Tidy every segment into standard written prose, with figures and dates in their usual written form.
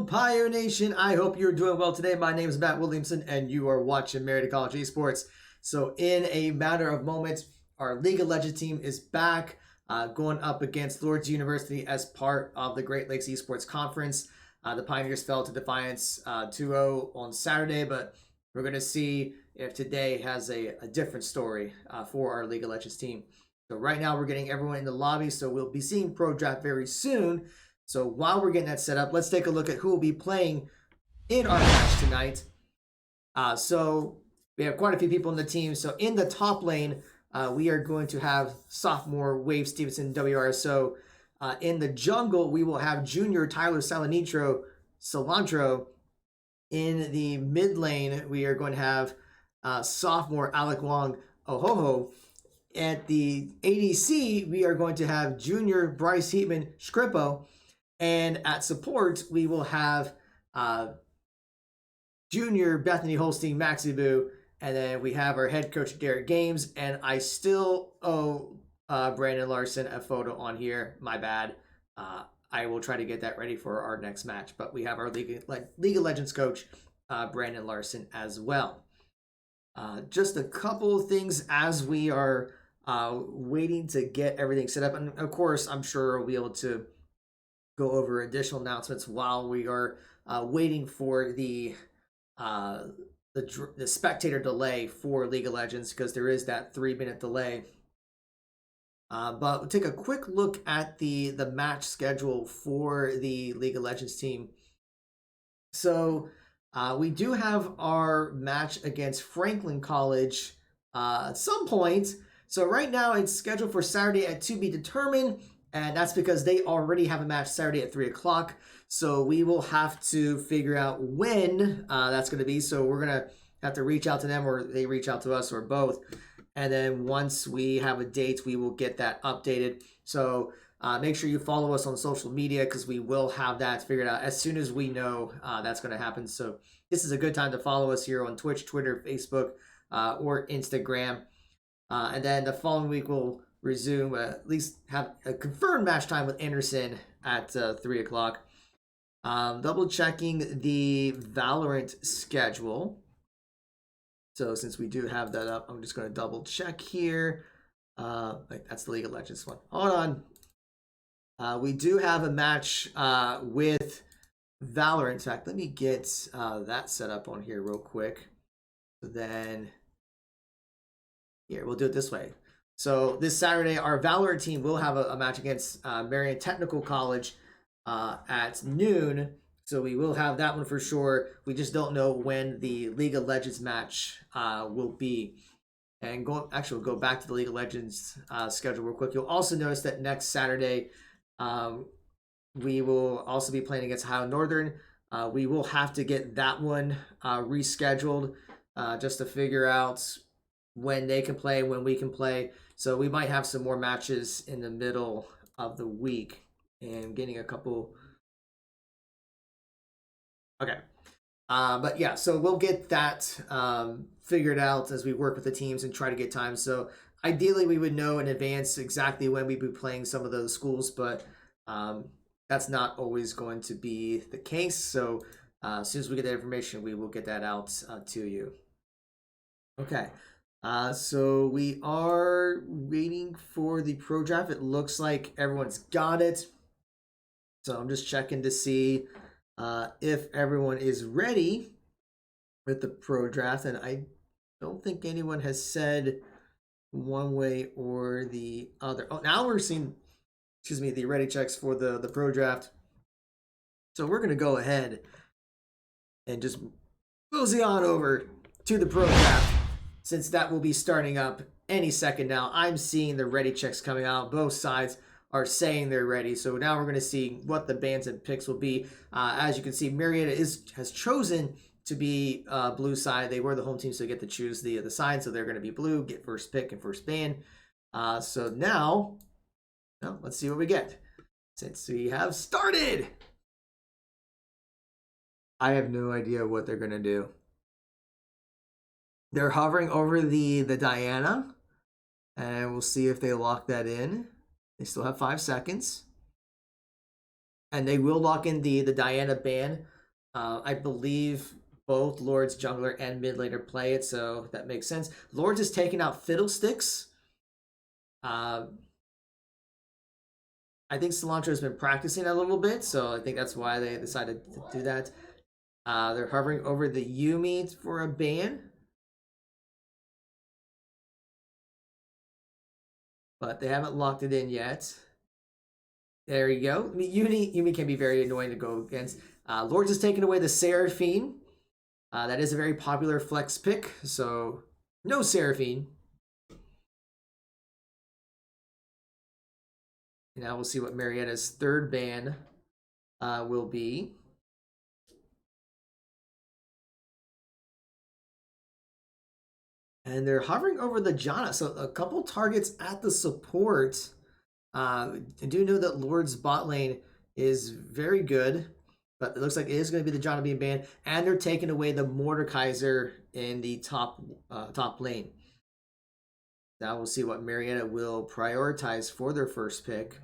Pio Nation. I hope you're doing well today. My name is Matt Williamson, and you are watching Marietta College Esports. So in a matter of moments, our League of Legends team is back, going up against Lourdes University as part of the Great Lakes Esports Conference. The Pioneers fell to Defiance 2-0 on Saturday, but we're going to see if today has a different story for our League of Legends team. So right now we're getting everyone in the lobby, so we'll be seeing Pro Draft very soon. So while we're getting that set up, let's take a look at who will be playing in our match tonight. So we have quite a few people in the team. So in the top lane, we are going to have sophomore Wave Stevenson WRSO. In the jungle, we will have junior Tyler Cilantro. In the mid lane, we are going to have sophomore Alec Wong Ohoho. At the ADC, we are going to have junior Bryce Heatman Scrippo. And at support, we will have junior Bethany Holstein Maxibu. And then we have our head coach, Derek Games. And I still owe Brandon Larson a photo on here. My bad. I will try to get that ready for our next match. But we have our League of Legends coach, Brandon Larson, as well. Just a couple of things as we are waiting to get everything set up. And of course, I'm sure we'll be able to go over additional announcements while we are waiting for the spectator delay for League of Legends, because there is that 3-minute delay. But we'll take a quick look at the match schedule for the League of Legends team. So we do have our match against Franklin College at some point. So right now it's scheduled for Saturday at 2 be determined. And that's because they already have a match Saturday at 3 o'clock. So we will have to figure out when that's going to be. So we're going to have to reach out to them, or they reach out to us, or both. And then once we have a date, we will get that updated. So make sure you follow us on social media, because we will have that figured out as soon as we know that's going to happen. So this is a good time to follow us here on Twitch, Twitter, Facebook, or Instagram. And then the following week we'll resume, at least have a confirmed match time with Anderson at 3 o'clock. Double checking the Valorant schedule. So since we do have that up, I'm just going to double check here. That's the League of Legends one. Hold on. We do have a match with Valorant. In fact, let me get that set up on here real quick. So then, here, we'll do it this way. So this Saturday, our Valorant team will have a match against Marietta College at noon. So we will have that one for sure. We just don't know when the League of Legends match will be. And we'll go back to the League of Legends schedule real quick. You'll also notice that next Saturday, we will also be playing against Ohio Northern. We will have to get that one rescheduled just to figure out when they can play, when we can play. So we might have some more matches in the middle of the week. And getting a couple. Okay. But yeah, so we'll get that figured out as we work with the teams and try to get time. So ideally we would know in advance exactly when we'd be playing some of those schools, but that's not always going to be the case. So as soon as we get that information, we will get that out to you. Okay. So we are waiting for the pro draft. It looks like everyone's got it. So I'm just checking to see if everyone is ready with the pro draft. And I don't think anyone has said one way or the other. Oh, now we're seeing, the ready checks for the pro draft. So we're going to go ahead and just mosey on over to the pro draft, since that will be starting up any second now. I'm seeing the ready checks coming out. Both sides are saying they're ready. So now we're going to see what the bans and picks will be. As you can see, Marietta has chosen to be blue side. They were the home team, so they get to choose the side. So they're going to be blue, get first pick and first ban. So now, let's see what we get. Since we have started, I have no idea what they're going to do. They're hovering over the Diana, and we'll see if they lock that in. They still have 5 seconds. And they will lock in the Diana ban I believe both Lourdes jungler and mid laner play it, so that makes sense. Lourdes is taking out Fiddlesticks. I think Cilantro has been practicing a little bit, so I think that's why they decided to do that. They're hovering over the Yuumi for a ban. But they haven't locked it in yet. There you go. I mean, Yuumi can be very annoying to go against. Lourdes is taking away the Seraphine. That is a very popular flex pick, so no Seraphine. Now we'll see what Marietta's third ban will be. And they're hovering over the Janna, so a couple targets at the support. I do know that Lourdes bot lane is very good, but it looks like it is going to be the Janna being banned, and they're taking away the Mordekaiser in the top lane. Now we'll see what Marietta will prioritize for their first pick.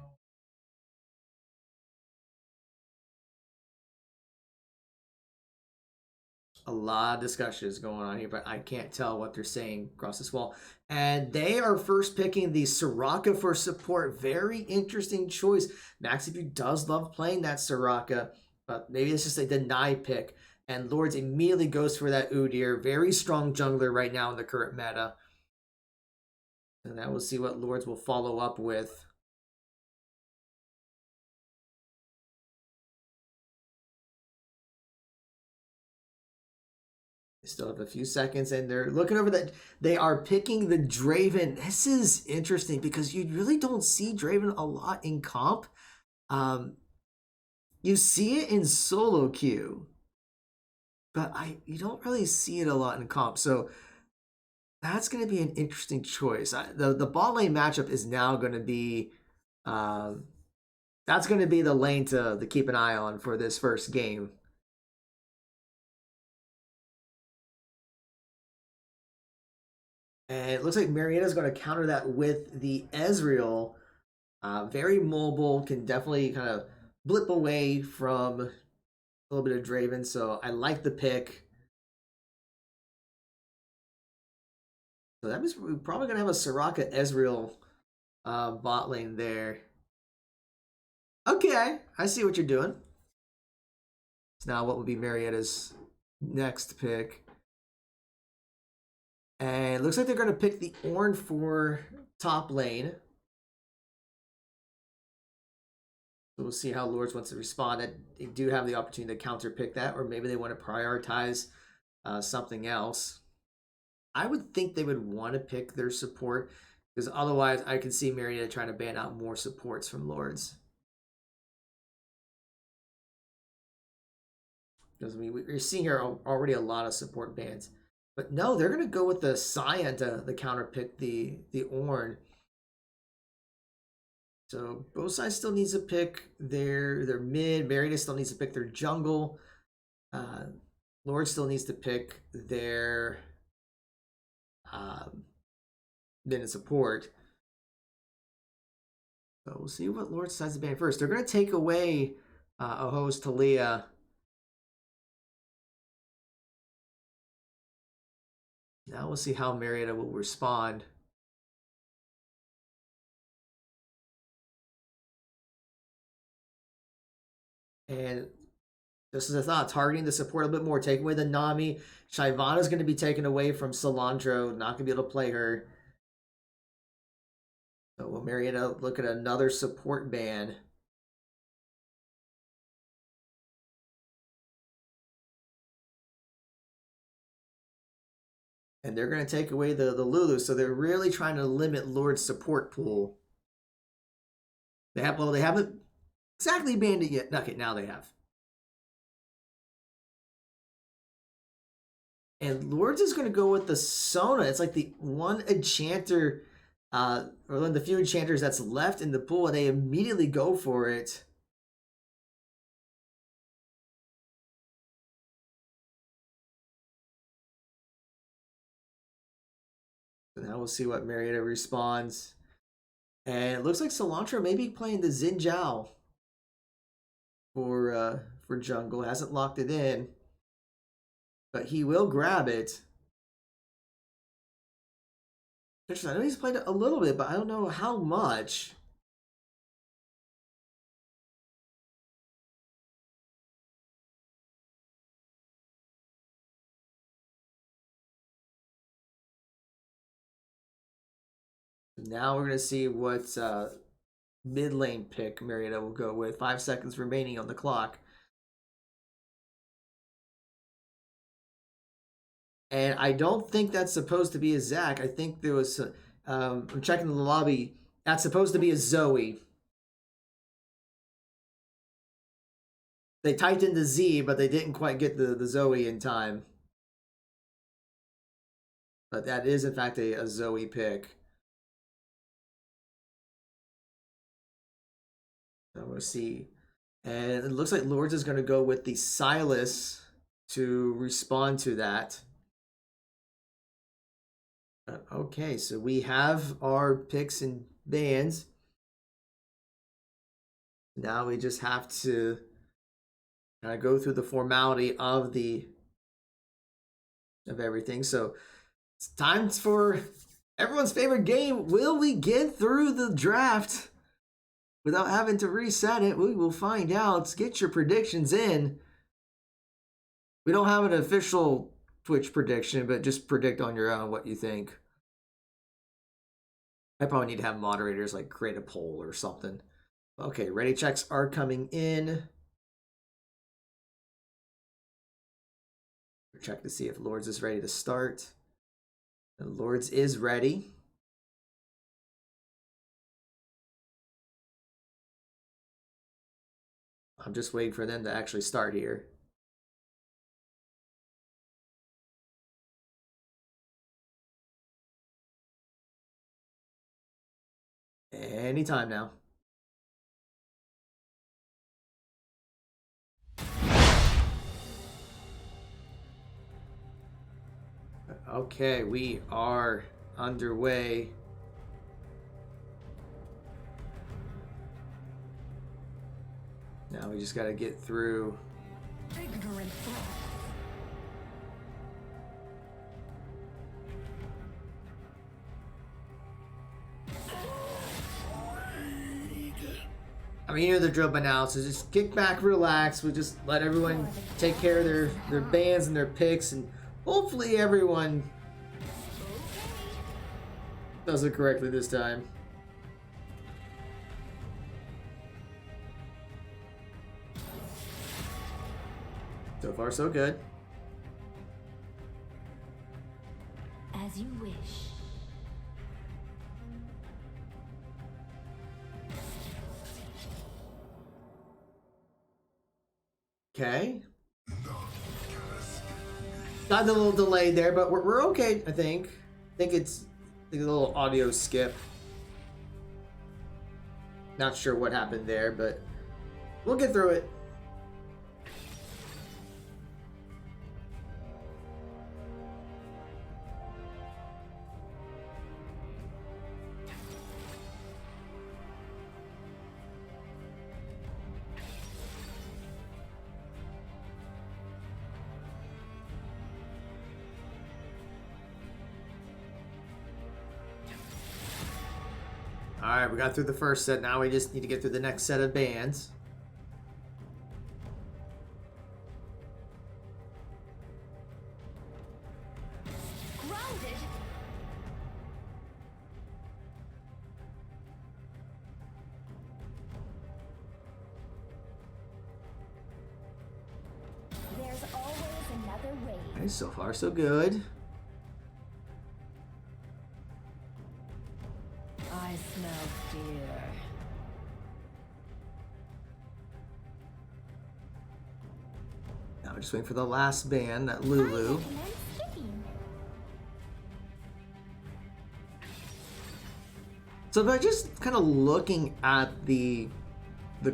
A lot of discussions going on here, but I can't tell what they're saying across this wall. And they are first picking the Soraka for support. Very interesting choice. Maxiview does love playing that Soraka, but maybe it's just a deny pick. And Lourdes immediately goes for that Udyr. Very strong jungler right now in the current meta. And now we'll see what Lourdes will follow up with. They still have a few seconds, and they're looking over that. They are picking the Draven. This is interesting because you really don't see Draven a lot in comp. You see it in solo queue, but you don't really see it a lot in comp. So that's going to be an interesting choice. The bot lane matchup is now going to be that's going to be the lane to keep an eye on for this first game. And it looks like Marietta's going to counter that with the Ezreal. Very mobile, can definitely kind of blip away from a little bit of Draven. So I like the pick. So that means we're probably going to have a Soraka Ezreal bot lane there. Okay, I see what you're doing. So now what would be Marietta's next pick? And it looks like they're going to pick the Ornn for top lane. So we'll see how Lourdes wants to respond. They do have the opportunity to counter pick that, or maybe they want to prioritize something else. I would think they would want to pick their support, because otherwise I can see Marietta trying to ban out more supports from Lourdes. Because we're seeing here already a lot of support bans. But no, they're going to go with the Scion to the counter pick the Ornn. So both sides still needs to pick their mid. Marietta still needs to pick their jungle. Lourdes still needs to pick their mid and support. So we'll see what Lourdes decides to ban first. They're going to take away Aho's Talia. Now we'll see how Marietta will respond. And this is a thought, targeting the support a bit more, taking away the Nami. Shyvana is going to be taken away from Cilantro, not going to be able to play her. So will Marietta look at another support ban? And they're going to take away the Lulu, so they're really trying to limit Lourdes' support pool. They haven't exactly banned it yet. Okay, now they have. And Lourdes is going to go with the Sona. It's like the one enchanter, or one of the few enchanters that's left in the pool, and they immediately go for it. So now we'll see what Marietta responds. And it looks like Cilantro may be playing the Xin Zhao for for jungle. Hasn't locked it in. But he will grab it. I know he's played it a little bit, but I don't know how much. Now we're going to see what mid lane pick Marietta will go with. 5 seconds remaining on the clock. And I don't think that's supposed to be a Zach. I think there was, I'm checking the lobby. That's supposed to be a Zoe. They typed in the Z, but they didn't quite get the Zoe in time. But that is, in fact, a Zoe pick. So we'll see. And it looks like Lourdes is going to go with the Silas to respond to that. Okay, so we have our picks and bans. Now we just have to go through the formality of everything. So it's time for everyone's favorite game. Will we get through the draft without having to reset it? We will find out. Get your predictions in. We don't have an official Twitch prediction, but just predict on your own what you think. I probably need to have moderators like create a poll or something. Okay, ready checks are coming in. Check to see if Lourdes is ready to start. And Lourdes is ready. I'm just waiting for them to actually start here. Anytime now. Okay, we are underway. Now we just got to get through. Ignorant. I mean, you know the drill by now, so just kick back, relax. We'll just let everyone take care of their bans and their picks, and hopefully everyone does it correctly this time. So far, so good. As you wish. Okay. Got a little delay there, but we're okay, I think. I think it's a little audio skip. Not sure what happened there, but we'll get through it. Alright, we got through the first set. Now we just need to get through the next set of bands. Grounded. There's always another way. Okay, so far so good. I smell fear. Now we're just waiting for the last band, that Lulu. So by just kind of looking at the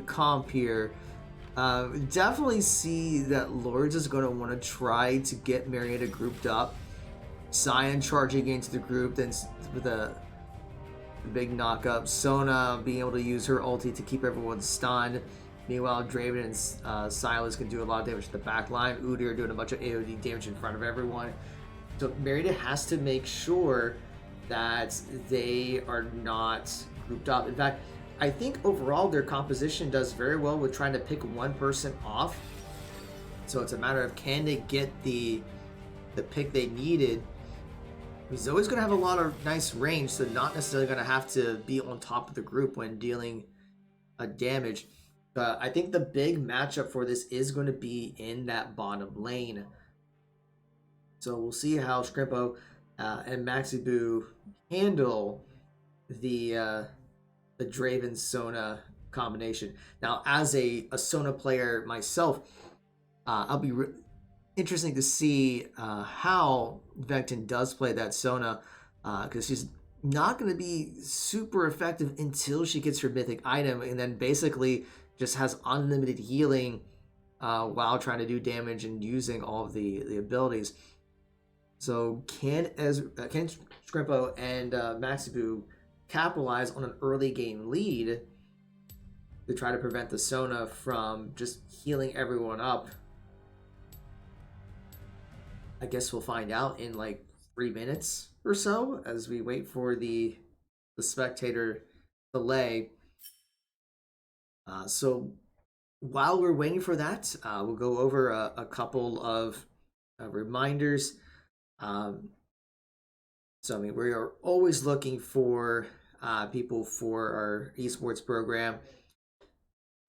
comp here, definitely see that Lourdes is going to want to try to get Marietta grouped up. Cyan charging into the group, then with a big knock up. Sona being able to use her ulti to keep everyone stunned. Meanwhile, Draven and Silas can do a lot of damage to the back line. Udi are doing a bunch of AoD damage in front of everyone. So Marietta has to make sure that they are not grouped up. In fact, I think overall their composition does very well with trying to pick one person off. So it's a matter of, can they get the pick they needed. He's always going to have a lot of nice range, so not necessarily going to have to be on top of the group when dealing a damage. But I think the big matchup for this is going to be in that bottom lane. So we'll see how Scrimpo and Maxiboo handle the Draven Sona combination. Now, as a Sona player myself, I'll be interesting to see how Vectin does play that Sona, because she's not going to be super effective until she gets her mythic item, and then basically just has unlimited healing while trying to do damage and using all of the abilities. So can Scrimpo and Maxiboo capitalize on an early game lead to try to prevent the Sona from just healing everyone up? I guess we'll find out in like 3 minutes or so as we wait for the spectator delay. So while we're waiting for that, we'll go over a couple of reminders. So I mean, we are always looking for people for our esports program.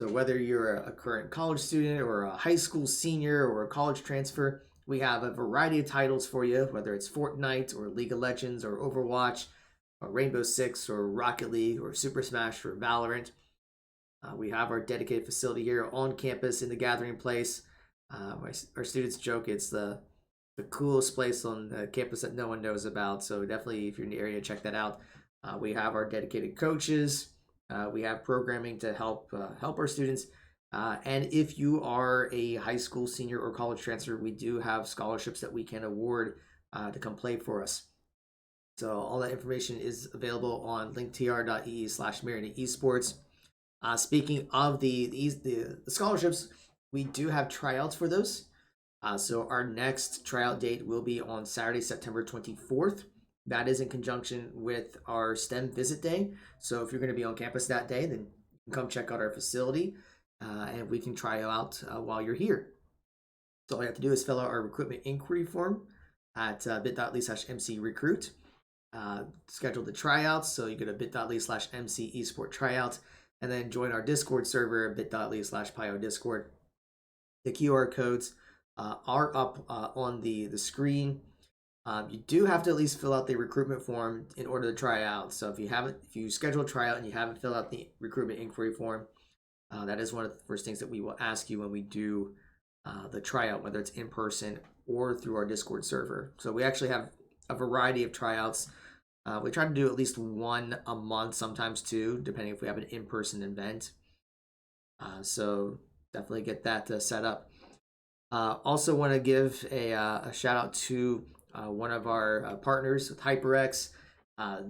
So whether you're a current college student or a high school senior or a college transfer, we have a variety of titles for you, whether it's Fortnite or League of Legends or Overwatch or Rainbow Six or Rocket League or Super Smash or Valorant. We have our dedicated facility here on campus in the Gathering Place. Our students joke it's the coolest place on the campus that no one knows about. So definitely, if you're in the area, check that out. We have our dedicated coaches. We have programming to help our students. And if you are a high school senior or college transfer, we do have scholarships that we can award to come play for us. So all that information is available on linktr.ee/Marietta Esports. Speaking of the scholarships, we do have tryouts for those. So our next tryout date will be on Saturday, September 24th. That is in conjunction with our STEM visit day. So if you're going to be on campus that day, then you can come check out our facility and we can try you out while you're here. So all you have to do is fill out our recruitment inquiry form at bit.ly/mcrecruit. Schedule the tryouts. So you go to bit.ly/MC Esport Tryout and then join our Discord server, bit.ly/Pio Discord. The QR codes are up on the screen. You do have to at least fill out the recruitment form in order to try out. So if you schedule a tryout and you haven't filled out the recruitment inquiry form, that is one of the first things that we will ask you when we do the tryout, whether it's in person or through our Discord server. So we actually have a variety of tryouts. We try to do at least one a month, sometimes two, depending if we have an in-person event. So definitely get that set up. Also want to give a shout out to one of our partners with HyperX.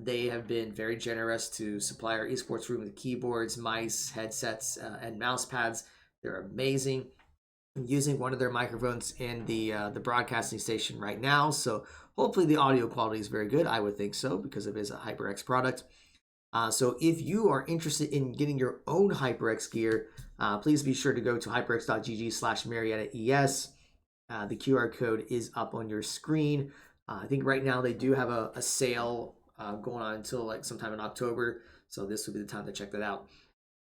They have been very generous to supply our esports room with keyboards, mice, headsets, and mouse pads. They're amazing. I'm using one of their microphones in the broadcasting station right now, so hopefully the audio quality is very good. I would think so because it is a HyperX product. So if you are interested in getting your own HyperX gear, please be sure to go to hyperx.gg/MariettaES. The QR code is up on your screen. I think right now they do have a sale going on until like sometime in October, so this would be the time to check that out.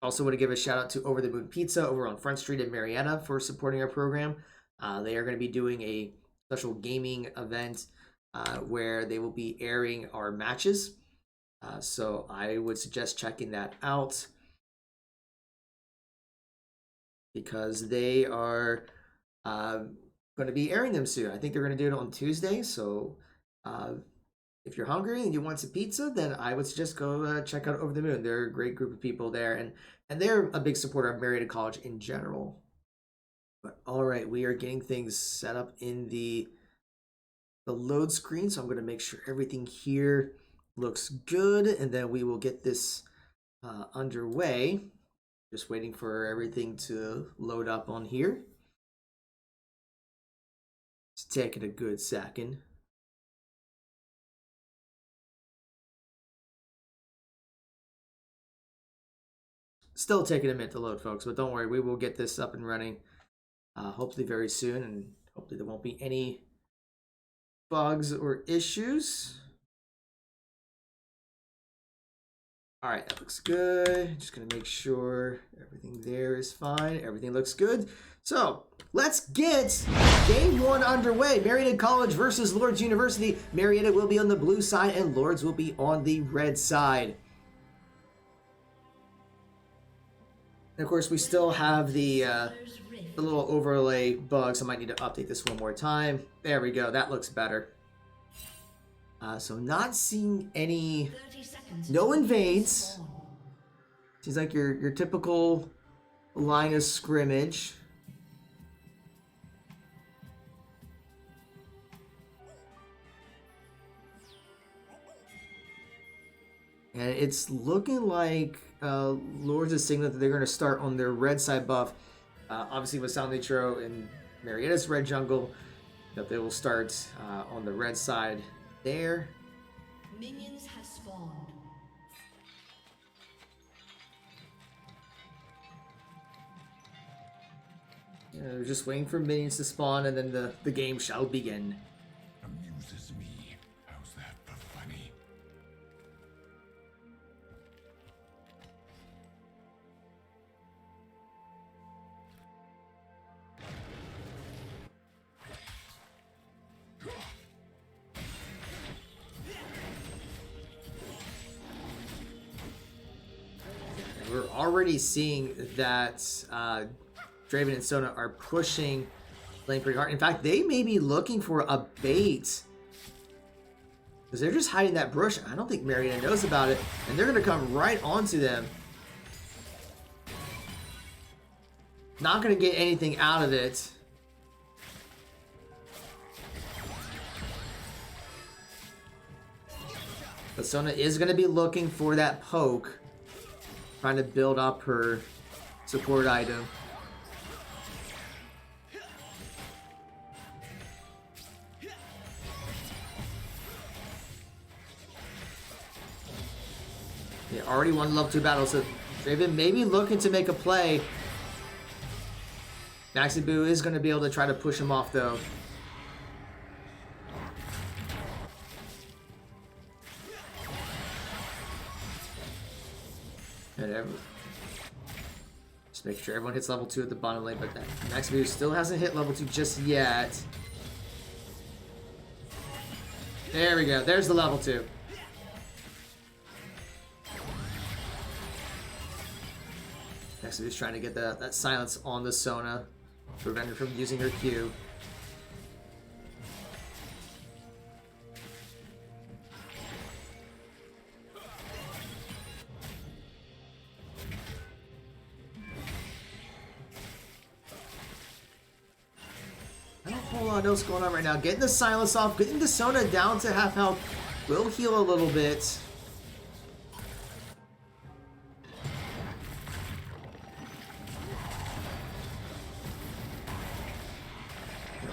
Also want to give a shout out to Over the Moon Pizza over on Front Street in Marietta for supporting our program. They are going to be doing a special gaming event where they will be airing our matches. So I would suggest checking that out because they are going to be airing them soon. I think they're going to do it on Tuesday. So if you're hungry and you want some pizza, then I would suggest go check out Over the Moon. They're a great group of people there, and they're a big supporter of Marietta College in general. But all right, we are getting things set up in the load screen, so I'm going to make sure everything here looks good, and then we will get this underway. Just waiting for everything to load up on here. It's taking a good second. Still taking a minute to load, folks, but don't worry, we will get this up and running hopefully very soon, and hopefully there won't be any bugs or issues. All right, that looks good. Just gonna make sure everything there is fine. Everything looks good. So let's get game one underway. Marietta College versus Lourdes University. Marietta will be on the blue side and Lourdes will be on the red side. And of course, we still have the little overlay bugs. I might need to update this one more time. There we go. That looks better. So not seeing any, no invades. Seems like your typical line of scrimmage. And it's looking like Lourdes is signaling that they're going to start on their red side buff. Obviously with San Nitro and Marietta's red jungle, that they will start on the red side there. Minions have spawned. We're just waiting for minions to spawn and then the game shall begin. Amuses me. How's that for funny? We're already seeing that Draven and Sona are pushing lane pretty hard. In fact, they may be looking for a bait. Because they're just hiding that brush. I don't think Marietta knows about it. And they're going to come right onto them. Not going to get anything out of it. But Sona is going to be looking for that poke. Trying to build up her support item. Yeah, already won level 2 battle, so Draven may be looking to make a play. Maxi Boo is going to be able to try to push him off, though. Just make sure everyone hits level 2 at the bottom lane, but that Maxi Boo still hasn't hit level 2 just yet. There we go. There's the level 2. Next, he's trying to get that silence on the Sona, prevent her from using her Q. I don't whole lot else going on right now. Getting the silence off, getting the Sona down to half health will heal a little bit.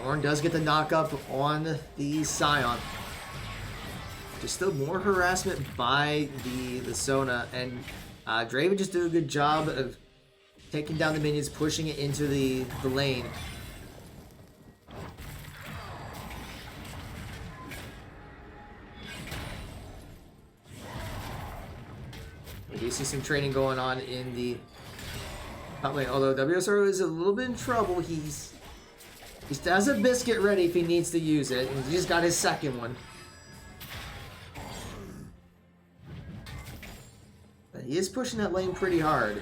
Ornn does get the knock up on the Scion. Just still more harassment by the Sona, and Draven just did a good job of taking down the minions, pushing it into the lane. We do see some trading going on in the top lane, although WSR is a little bit in trouble. He has a biscuit ready if he needs to use it, and he just got his second one. But he is pushing that lane pretty hard.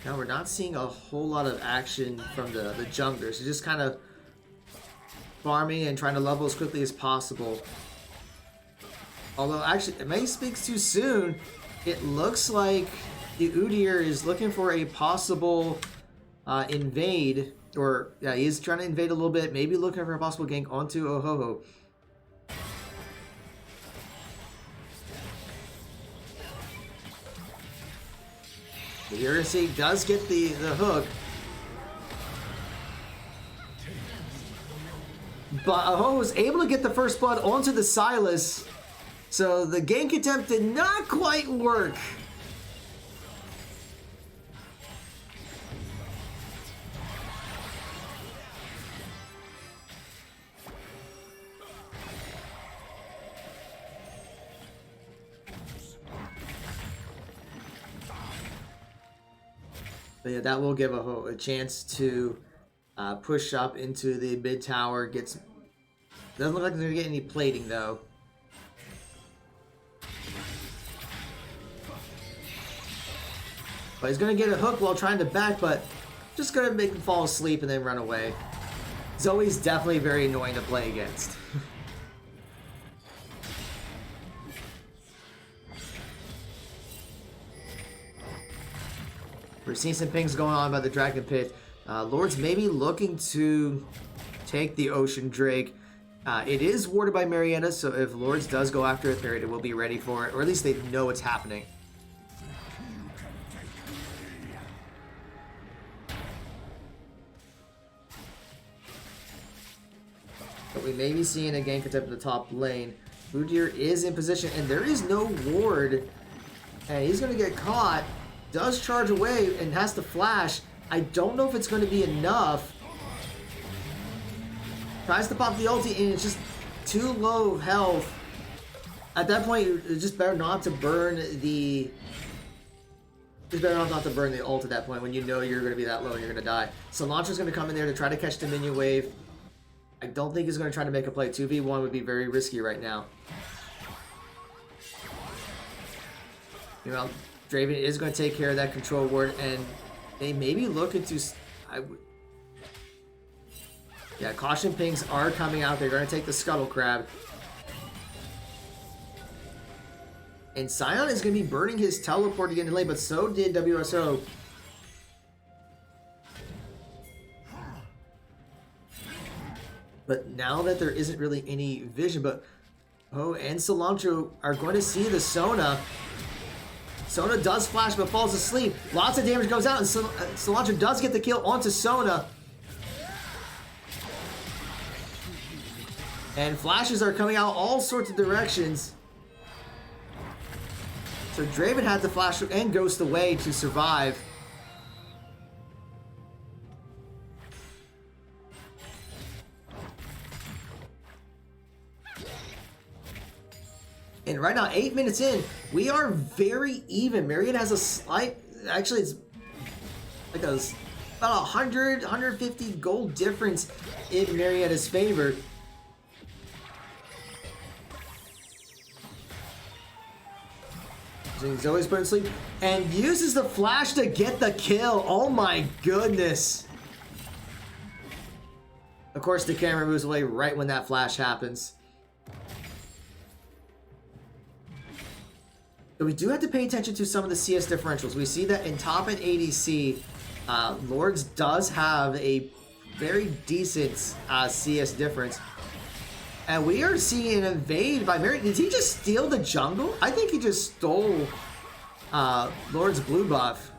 Now we're not seeing a whole lot of action from the junglers. They're just kind of farming and trying to level as quickly as possible. Although, actually, it may speak too soon. It looks like the Udyr is looking for a possible invade. Or, yeah, he's trying to invade a little bit. Maybe looking for a possible gank onto Ohoho. The Urusy does get the hook. But Ohoho was able to get the first blood onto the Silas. So the gank attempt did not quite work. But yeah, that will give a chance to push up into the mid tower. Doesn't look like they're gonna get any plating though. But he's gonna get a hook while trying to back, but just gonna make him fall asleep and then run away. Zoe's definitely very annoying to play against. We're seeing some things going on by the Dragon Pit. Lourdes maybe looking to take the Ocean Drake. It is warded by Marietta, so if Lourdes does go after it, Marietta will be ready for it, or at least they know it's happening. But we may be seeing a gank attempt at the top lane. Udyr is in position, and there is no ward. And he's going to get caught. Does charge away and has to flash. I don't know if it's going to be enough. Tries to pop the ulti and it's just too low of health. At that point, it's just better not to burn the... It's better not to burn the ult at that point when you know you're going to be that low and you're going to die. Cilantro's going to come in there to try to catch the minion wave. I don't think he's going to try to make a play. 2v1 would be very risky right now. You know, Draven is going to take care of that control ward, and they may be looking to... Yeah, caution pings are coming out. They're going to take the Scuttle Crab. And Sion is going to be burning his teleport to get in lane, but so did WSO. But now that there isn't really any vision, but Oh and Cilantro are going to see the Sona. Sona does flash but falls asleep. Lots of damage goes out, and Cilantro does get the kill onto Sona. And flashes are coming out all sorts of directions. So Draven had to flash and ghost away to survive. And right now, 8 minutes in, we are very even. Marietta has a slight... Actually, it's like about 100, 150 gold difference in Marietta's favor. Zoe's put in sleep and uses the flash to get the kill. Oh my goodness. Of course, the camera moves away right when that flash happens. But we do have to pay attention to some of the CS differentials. We see that in top and ADC, Lourdes does have a very decent CS difference. And we are seeing an invade by Marietta. Did he just steal the jungle? I think he just stole Lourdes' blue buff.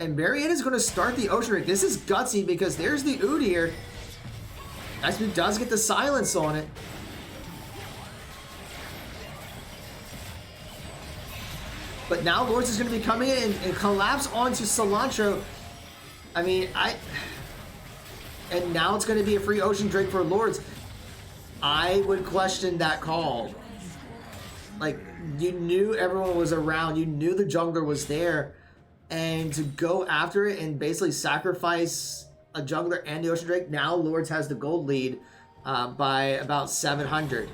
And Marietta's going to start the Ocean Rig. This is gutsy because there's the Udyr. Actually does get the silence on it. But now Lourdes is going to be coming in and collapse onto Cilantro. I mean, and now it's going to be a free Ocean Drake for Lourdes. I would question that call. Like, you knew everyone was around. You knew the jungler was there. And to go after it and basically sacrifice a jungler and the Ocean Drake, now Lourdes has the gold lead by about 700.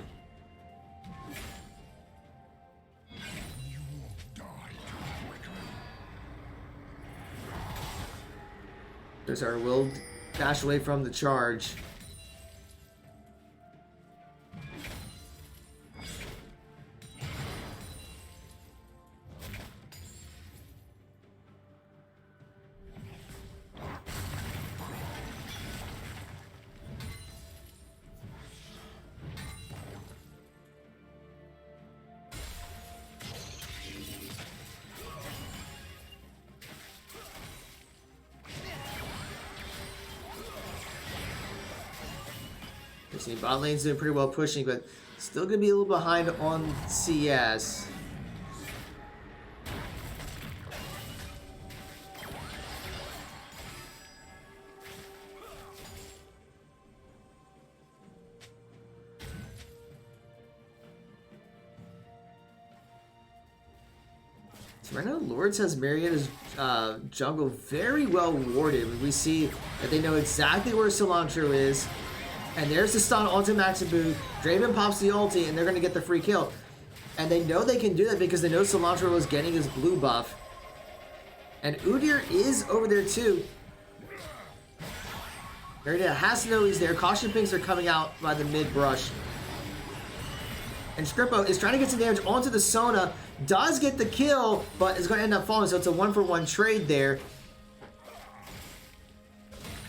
There's our will dash away from the charge. See, bot lane's doing pretty well pushing, but still gonna be a little behind on CS. So right now, Lourdes has Marietta's jungle very well warded. We see that they know exactly where Cilantro is. And there's the stun onto Maxabu. Draven pops the ulti, and they're going to get the free kill. And they know they can do that because they know Cilantro was getting his blue buff. And Udyr is over there too. Marietta has to know he's there. Caution pings are coming out by the mid brush. And Scrippo is trying to get some damage onto the Sona. Does get the kill, but is going to end up falling. So it's a 1-for-1 trade there.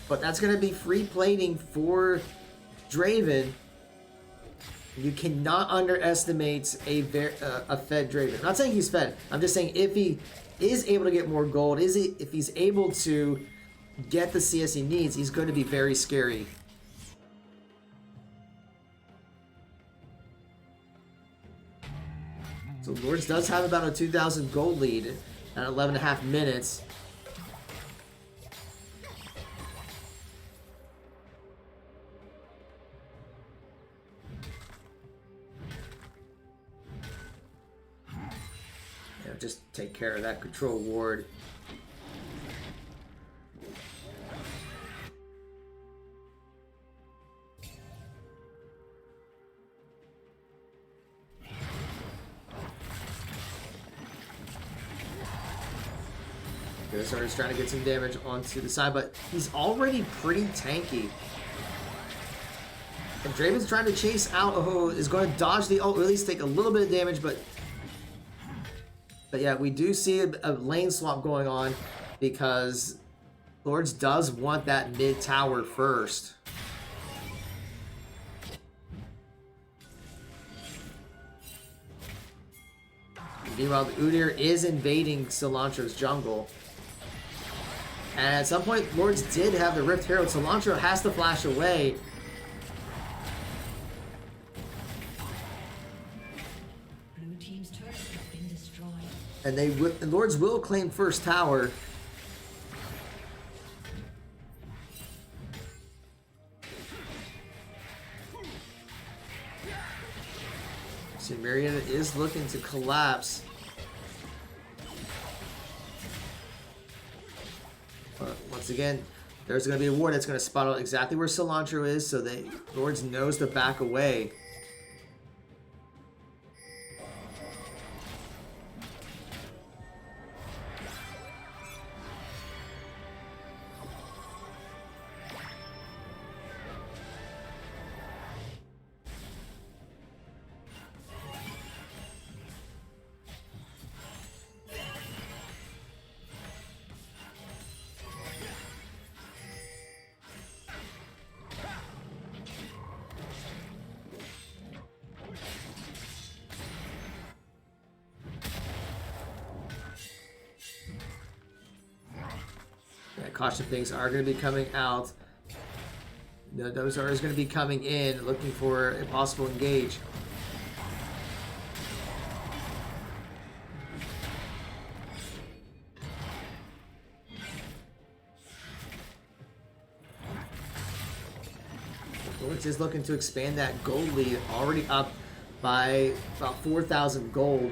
But that's going to be free plating for Draven. You cannot underestimate a fed Draven. I'm not saying he's fed. I'm just saying if he is able to get more gold, if he's able to get the CS he needs, he's going to be very scary. So Lourdes does have about a 2,000 gold lead at 11.5 minutes. Just take care of that control ward. Started trying to get some damage onto the side, but he's already pretty tanky. And Draven's trying to chase out. Oh, is going to dodge the ult, or at least take a little bit of damage, but yeah, we do see a lane swap going on because Lourdes does want that mid tower first. Meanwhile, the Udyr is invading Cilantro's jungle. And at some point, Lourdes did have the Rift Herald. Cilantro has to flash away. And Lourdes will claim first tower. See, Marietta is looking to collapse. But once again, there's going to be a ward that's going to spot out exactly where Cilantro is, so that Lourdes knows to back away. Caution things are going to be coming out. Those are going to be coming in, looking for a possible engage. Lourdes is looking to expand that gold lead, already up by about 4,000 gold.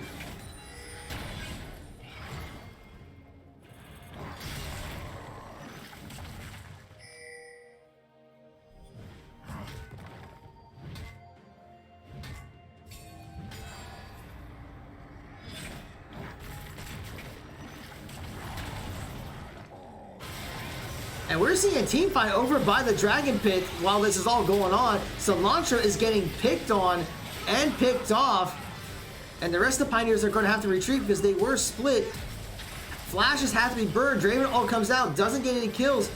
And we're seeing a team fight over by the Dragon Pit while this is all going on. Cilantro is getting picked on and picked off. And the rest of the Pioneers are going to have to retreat because they were split. Flashes have to be burned. Draven all comes out, doesn't get any kills.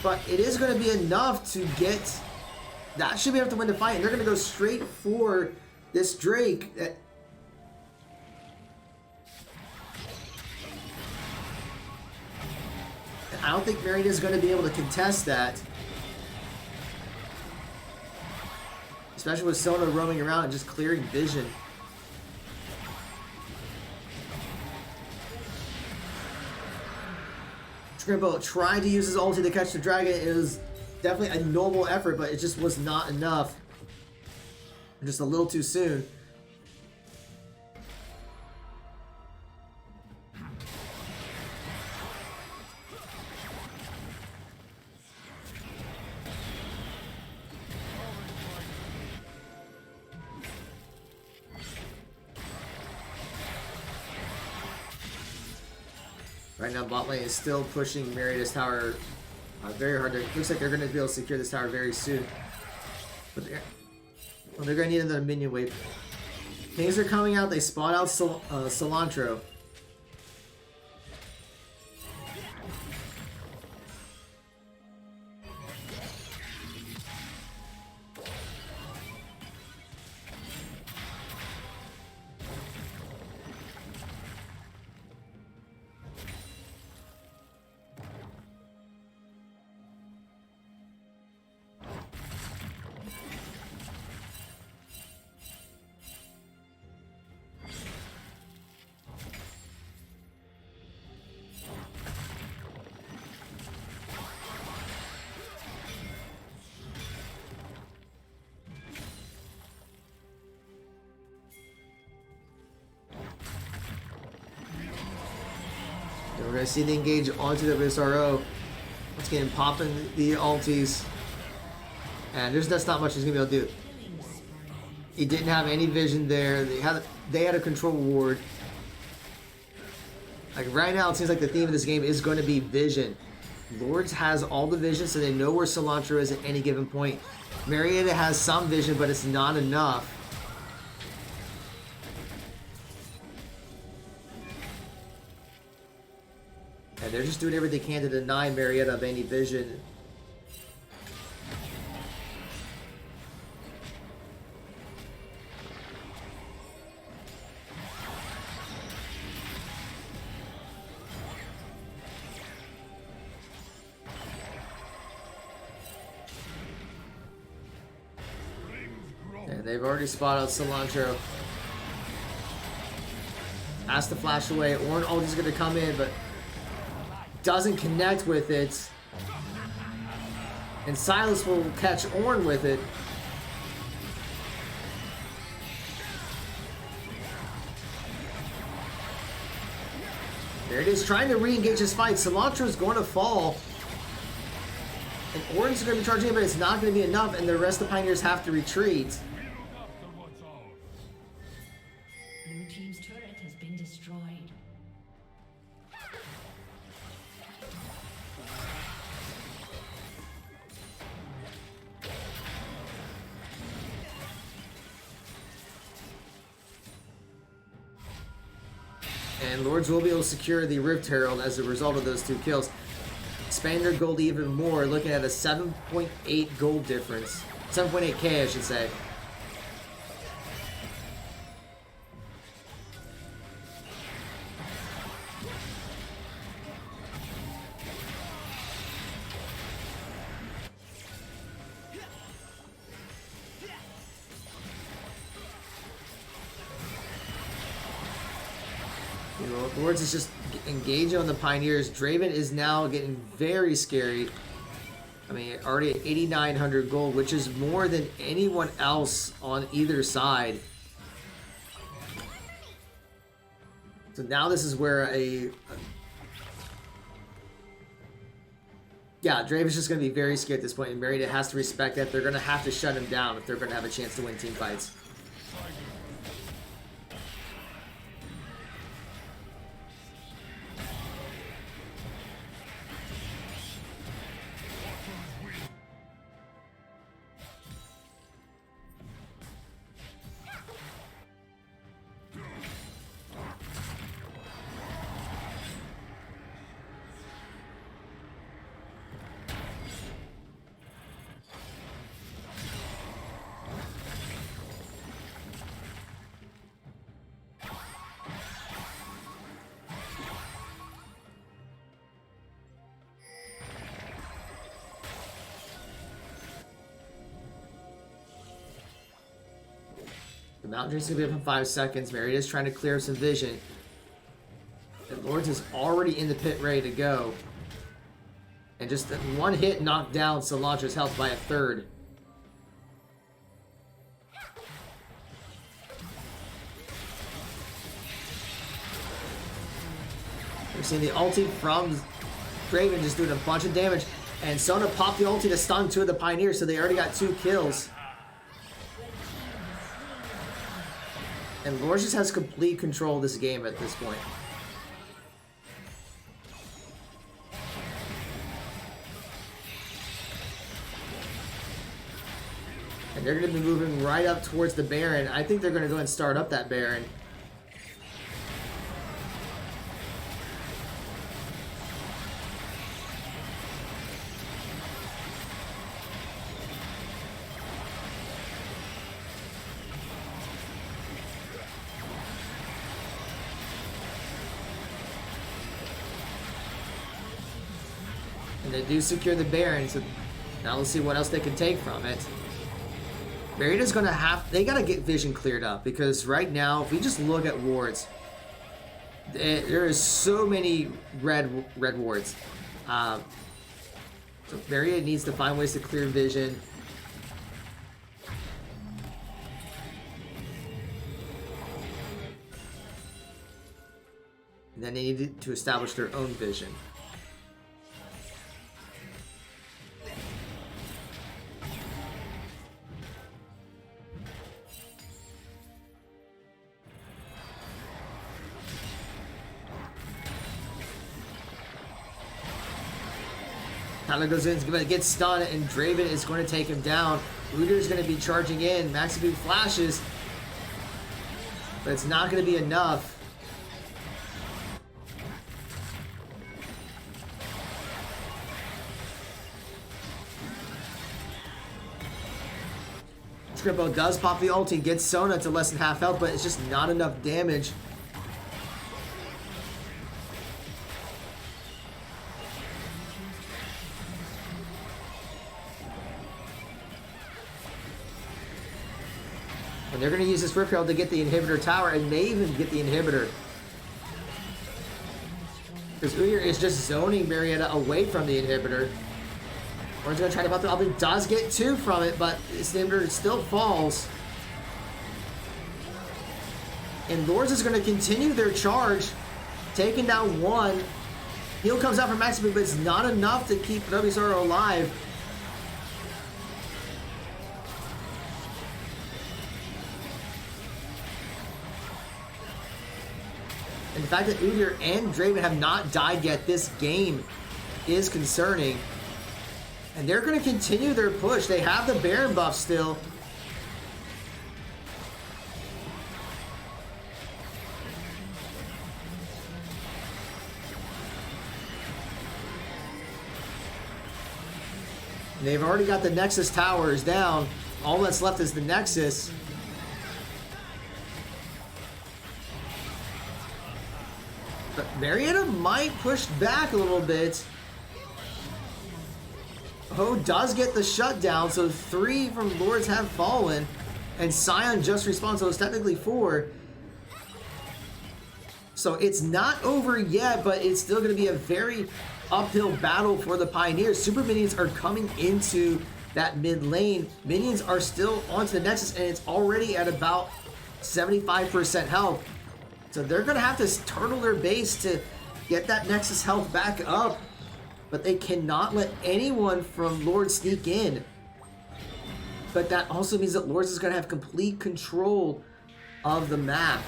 But it is going to be enough to get... That should be enough to win the fight. And they're going to go straight for this Drake. I don't think Marietta is going to be able to contest that. Especially with Sona roaming around and just clearing vision. Scrimbo tried to use his ulti to catch the dragon. It was definitely a noble effort, but it just was not enough. Just a little too soon. Right now, bot lane is still pushing Marietta's tower very hard. It looks like they're going to be able to secure this tower very soon. But they're going to need another minion wave. Things are coming out. They spot out Cilantro. We're going to see the engage onto the SRO. It's getting popping the ultis. And that's not much he's going to be able to do. He didn't have any vision there. They had a control ward. Like right now, it seems like the theme of this game is going to be vision. Lourdes has all the vision, so they know where Cilantro is at any given point. Marietta has some vision, but it's not enough. And they're just doing everything they can to deny Marietta of any vision. And they've already spotted Cilantro. Has to flash away. Ornn ulti's going to come in, but doesn't connect with it. And Silas will catch Ornn with it. There it is, trying to re-engage his fight. Cilantro's going to fall. And Ornn's going to be charging it, but it's not going to be enough, and the rest of the Pioneers have to retreat. Blue team's turret has been destroyed. And Lourdes will be able to secure the Rift Herald as a result of those two kills. Expand their gold even more, looking at a 7.8 gold difference. 7.8k, I should say. Lourdes is just engaging on the Pioneers. Draven is now getting very scary. I mean, already at 8,900 gold, which is more than anyone else on either side. So now this is where yeah, Draven's just going to be very scared at this point, and Marietta has to respect that. They're going to have to shut him down if they're going to have a chance to win team fights. Mountain Drake's gonna be up in 5 seconds. Marietta's trying to clear some vision. And Lourdes is already in the pit ready to go. And just that one hit knocked down Solandra's health by a third. We're seeing the ulti from Draven just doing a bunch of damage. And Sona popped the ulti to stun 2 of the Pioneers, so they already got 2 kills. And Lourdes just has complete control of this game at this point. And they're going to be moving right up towards the Baron. I think they're going to go and start up that Baron. And they do secure the Baron, so now let's see what else they can take from it. Marietta's gonna have, they gotta get vision cleared up, because right now, if we just look at wards, there is so many red wards. So Marietta needs to find ways to clear vision. And then they need to establish their own vision. Tyler goes in, he's going to get stunned, and Draven is going to take him down. Udyr is going to be charging in. Maxi Boom flashes, but it's not going to be enough. Scrippo does pop the ulti, gets Sona to less than half health, but it's just not enough damage. And they're going to use this Rip Herald to get the inhibitor tower, and may even get the inhibitor. Because Udyr is just zoning Marietta away from the inhibitor. Orange going to try to pop the ulti, does get 2 from it, but this inhibitor still falls. And Lourdes is going to continue their charge, taking down 1. Heal comes out from Maxi Boom, but it's not enough to keep WSR alive. And the fact that Udyr and Draven have not died yet this game is concerning. And they're going to continue their push. They have the Baron buff still. And they've already got the Nexus towers down. All that's left is the Nexus. But Marietta might push back a little bit. Ho does get the shutdown, so 3 from Lourdes have fallen. And Sion just respawned, so it's technically 4. So it's not over yet, but it's still going to be a very uphill battle for the Pioneers. Super Minions are coming into that mid lane. Minions are still onto the Nexus, and it's already at about 75% health. So they're going to have to turtle their base to get that Nexus health back up. But they cannot let anyone from Lourdes sneak in. But that also means that Lourdes is going to have complete control of the map.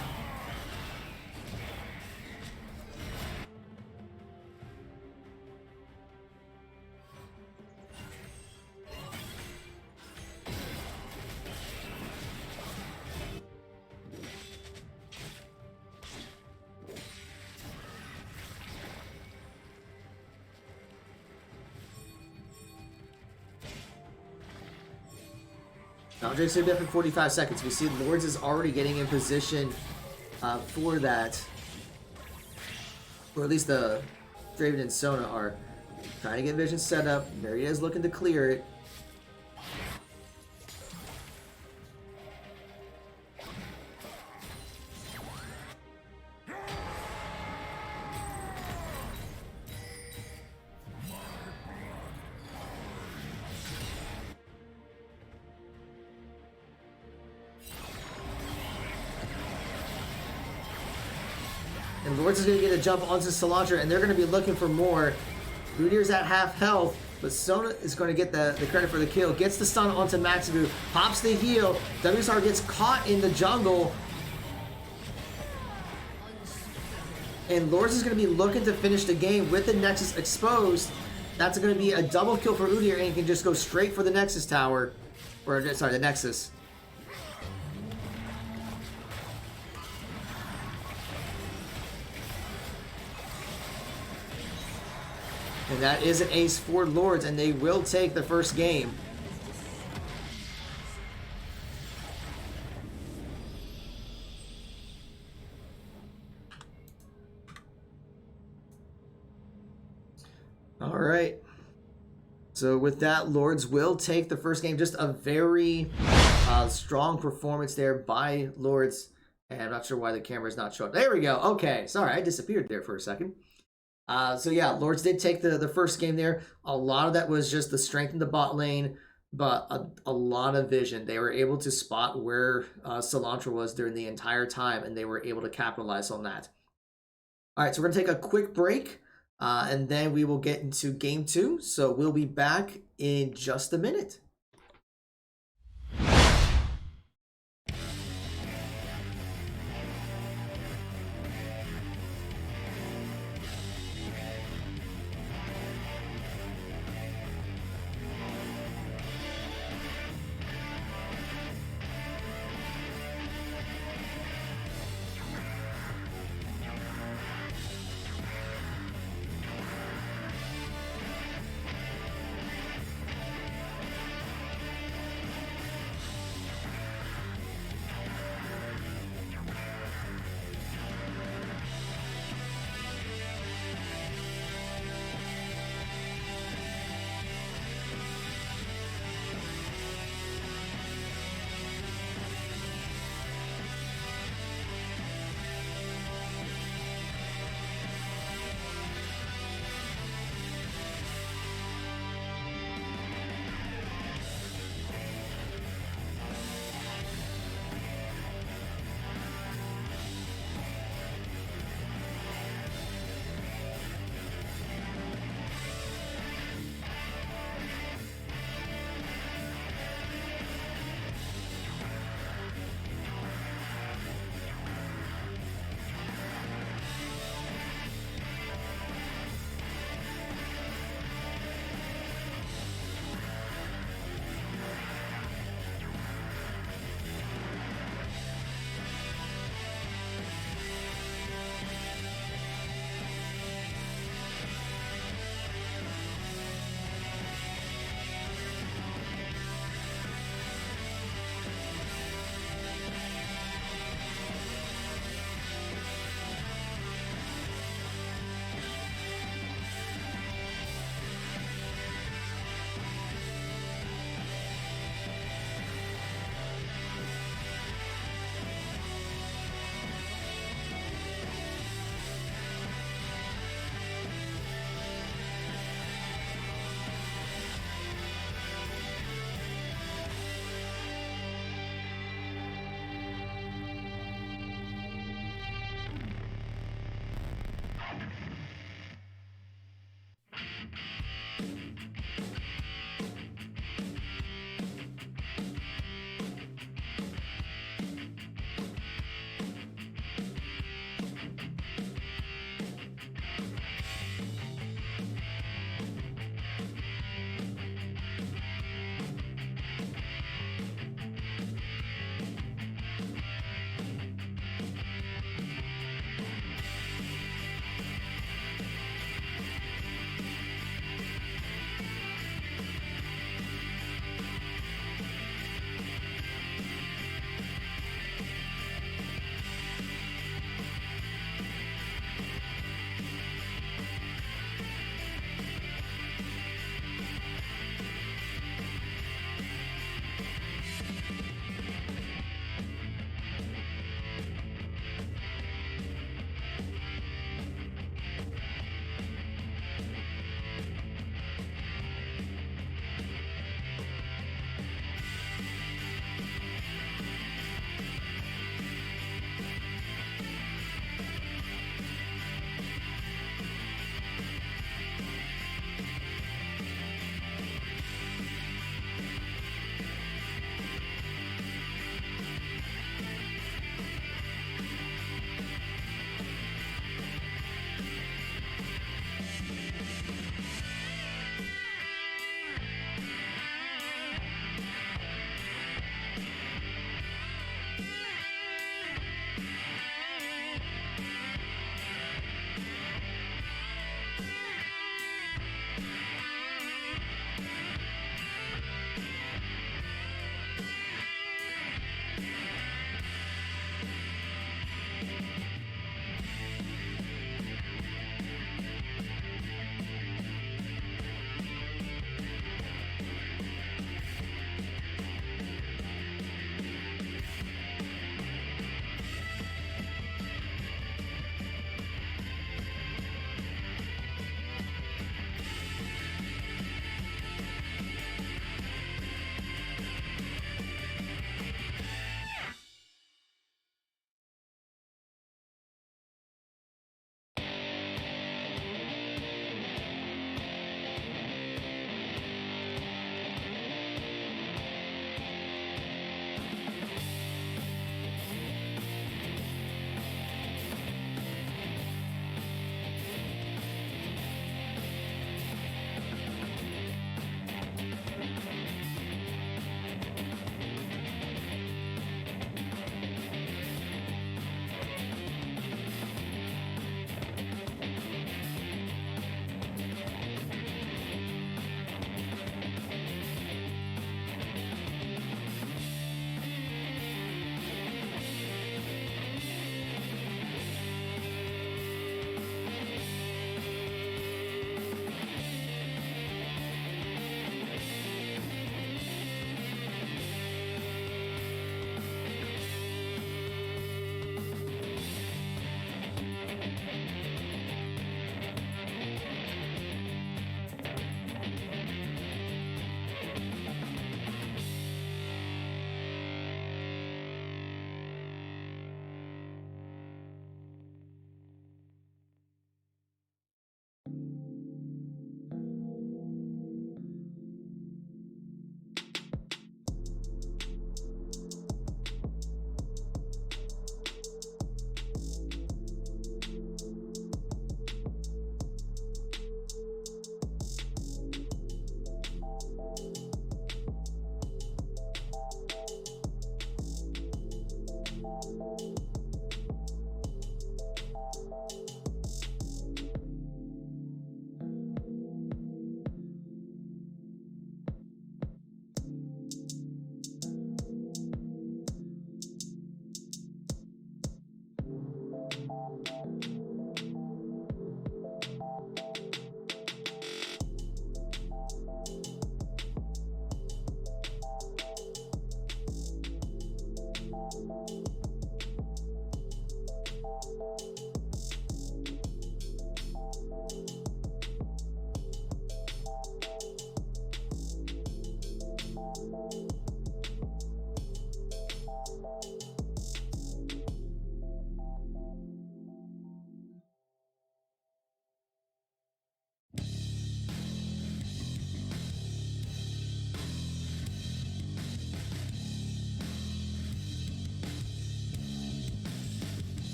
Now Drake's going to be up in 45 seconds. We see Lourdes is already getting in position for that. Or at least the Draven and Sona are trying to get vision set up. Marietta's looking to clear it. Lourdes is going to get a jump onto Cilantro, and they're going to be looking for more. Udyr's at half health, but Sona is going to get the credit for the kill. Gets the stun onto Maxibu, pops the heal. WSR gets caught in the jungle. And Lourdes is going to be looking to finish the game with the Nexus exposed. That's going to be a double kill for Udyr, and he can just go straight for the Nexus tower. Or, sorry, the Nexus. And that is an ace for Lourdes, and they will take the first game. All right. So with that, Lourdes will take the first game. Just a very strong performance there by Lourdes. And I'm not sure why the camera's not showing. There we go. Okay. Sorry, I disappeared there for a second. So yeah, Lourdes did take the first game there. A lot of that was just the strength in the bot lane, but a lot of vision. They were able to spot where Cilantro was during the entire time, and they were able to capitalize on that. All right, so we're going to take a quick break, and then we will get into game 2. So we'll be back in just a minute.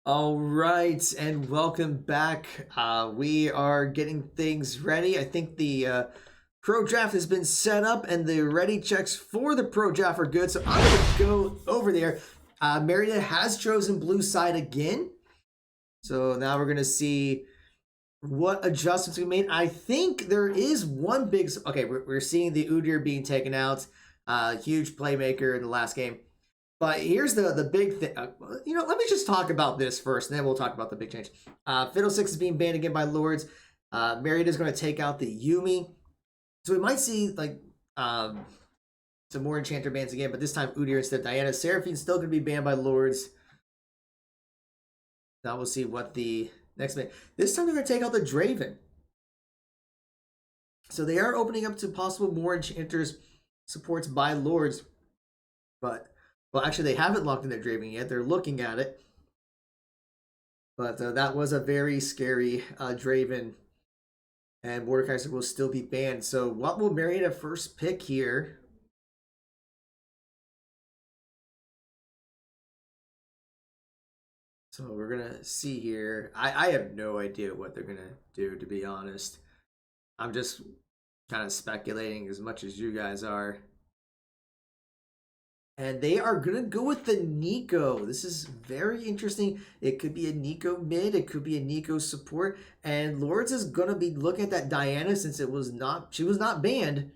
All right, and welcome back. We are getting things ready. I think the pro draft has been set up, and the ready checks for the pro draft are good. So I'm going to go over there. Marietta has chosen blue side again. So now we're going to see what adjustments we made. I think there is one big... Okay, we're seeing the Udyr being taken out. Huge playmaker in the last game. But here's the big thing. Let me just talk about this first, and then we'll talk about the big change. Fiddlesticks is being banned again by Lourdes. Marietta is going to take out the Yumi. So we might see like some more Enchanter bans again, but this time Udyr instead of Diana. Seraphine's still going to be banned by Lourdes. Now we'll see what the next ban. This time they're going to take out the Draven. So they are opening up to possible more Enchanters supports by Lourdes, but... Well, actually, they haven't locked in their Draven yet. They're looking at it. But that was a very scary Draven. And Mordekaiser will still be banned. So what will Marietta first pick here? So we're going to see here. I have no idea what they're going to do, to be honest. I'm just kind of speculating as much as you guys are. And they are going to go with the Nico. This is very interesting. It could be a Nico mid. It could be a Nico support. And Lourdes is going to be looking at that Diana since she was not banned.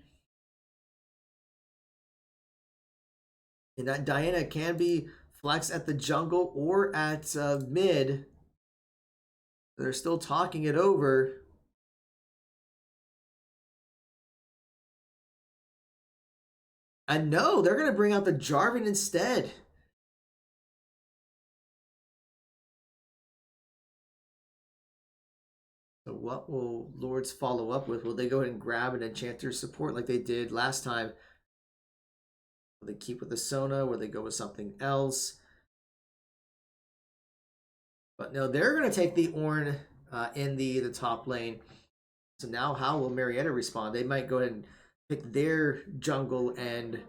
And that Diana can be flexed at the jungle or at mid. They're still talking it over. And no, they're going to bring out the Jarvan instead. So what will Lourdes follow up with? Will they go ahead and grab an Enchanter support like they did last time? Will they keep with the Sona? Will they go with something else? But no, they're going to take the Ornn in the top lane. So now how will Marietta respond? They might go ahead and pick their jungle and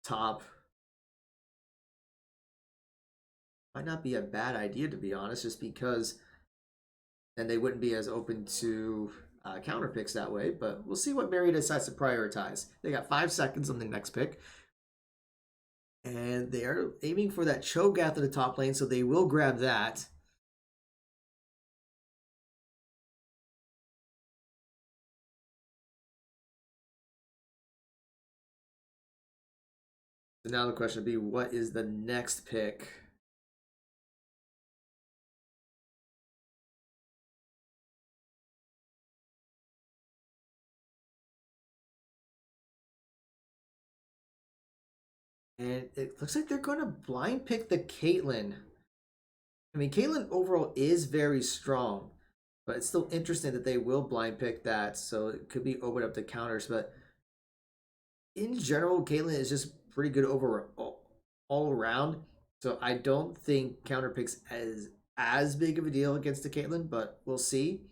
top. Might not be a bad idea, to be honest, just because then they wouldn't be as open to counter picks that way. But we'll see what Marietta decides to prioritize. They got 5 seconds on the next pick. And they are aiming for that Cho'Gath at the top lane, so they will grab that. So now the question would be, what is the next pick? And it looks like they're going to blind pick the Caitlyn. I mean, Caitlyn overall is very strong, but it's still interesting that they will blind pick that, so it could be open up to counters. But in general, Caitlyn is just pretty good all around. So I don't think counter picks as big of a deal against the Caitlyn, but we'll see.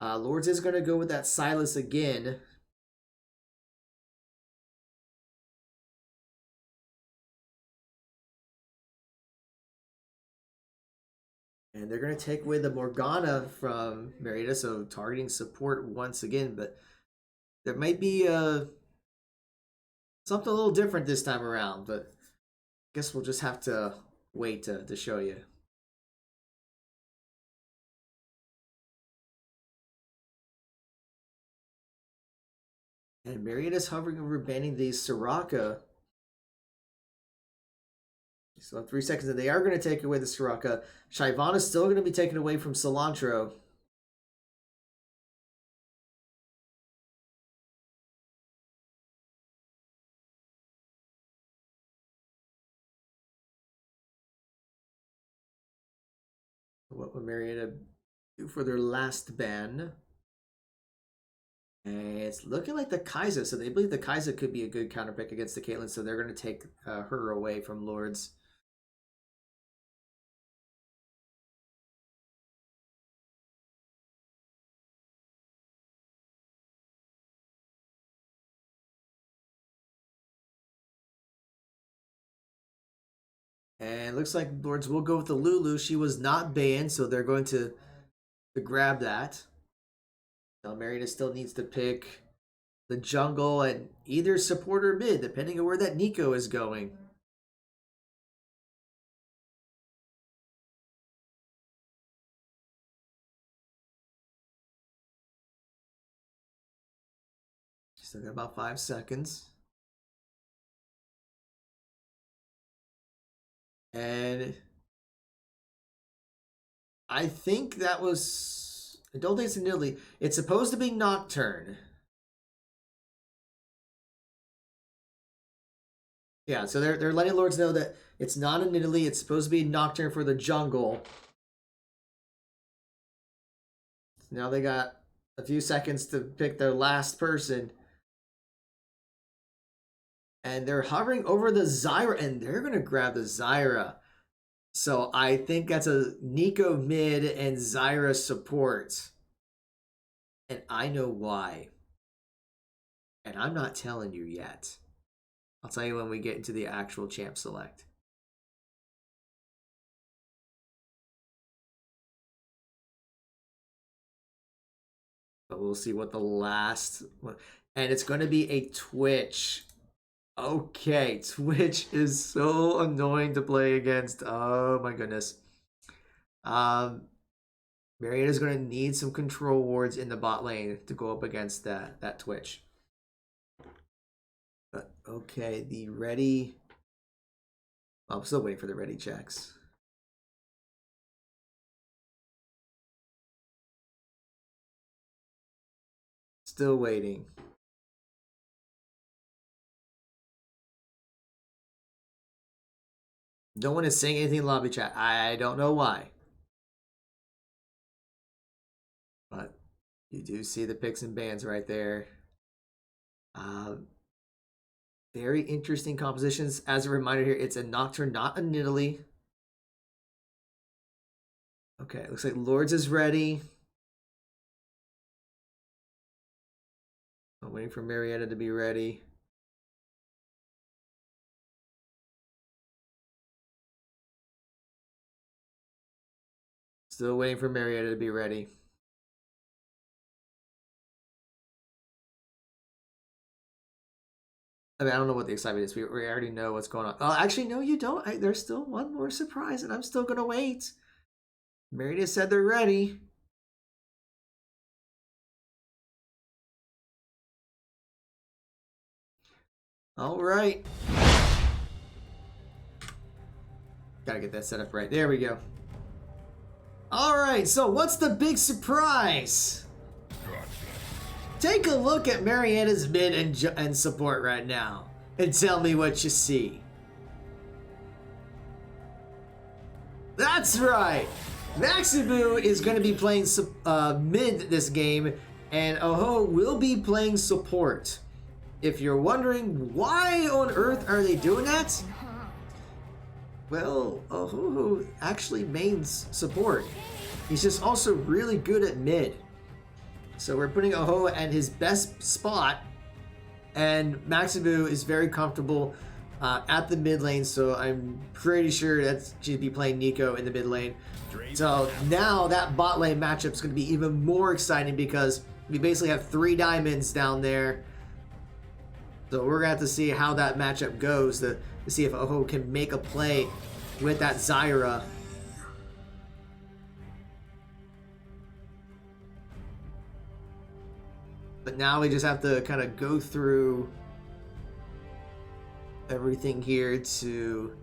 Lourdes is going to go with that Silas again. And they're going to take away the Morgana from Marietta, so targeting support once again. But there might be something a little different this time around, but I guess we'll just have to wait to show you. And Marietta's hovering over banning the Soraka. So in 3 seconds, and they are going to take away the Soraka. Shyvana is still going to be taken away from Cilantro. What would Marietta do for their last ban? And it's looking like the Kai'Sa. So they believe the Kai'Sa could be a good counter pick against the Caitlyn. So they're going to take her away from Lourdes. And looks like Lourdes will go with the Lulu. She was not banned, so they're going to grab that. Now Marietta still needs to pick the jungle and either support or mid, depending on where that Nico is going. Still got about 5 seconds. And I think that was... I don't think it's in Italy. It's supposed to be Nocturne. Yeah, so they're letting Lourdes know that it's not in Italy. It's supposed to be Nocturne for the jungle. Now they got a few seconds to pick their last person. And they're hovering over the Zyra, and they're going to grab the Zyra. So I think that's a Nico mid and Zyra support. And I know why. And I'm not telling you yet. I'll tell you when we get into the actual champ select. But we'll see what the last one. And it's going to be a Twitch. Okay, Twitch is so annoying to play against. Oh my goodness. Marietta's going to need some control wards in the bot lane to go up against that Twitch. But okay, the ready. I'm still waiting for the ready checks. Still waiting. No one is saying anything in lobby chat. I don't know why. But you do see the picks and bans right there. Very interesting compositions. As a reminder here, it's a Nocturne, not a Nidalee. Okay, looks like Lourdes is ready. I'm waiting for Marietta to be ready. Still waiting for Marietta to be ready. I mean, I don't know what the excitement is. We already know what's going on. Oh, actually, no, you don't. There's still one more surprise, and I'm still going to wait. Marietta said they're ready. All right. Gotta get that set up right. There we go. All right, so what's the big surprise? Take a look at Marietta's mid and support right now and tell me what you see. That's right. Maxibu is going to be playing mid this game, and Oho will be playing support. If you're wondering why on earth are they doing that, well, Oho actually mains support. He's just also really good at mid. So we're putting Oho at his best spot, and Maxibu is very comfortable at the mid lane, so I'm pretty sure that she'd be playing Nico in the mid lane. So now that bot lane matchup is going to be even more exciting because we basically have 3 diamonds down there. So we're going to have to see how that matchup goes to see if Oho can make a play with that Zyra. But now we just have to kind of go through everything here to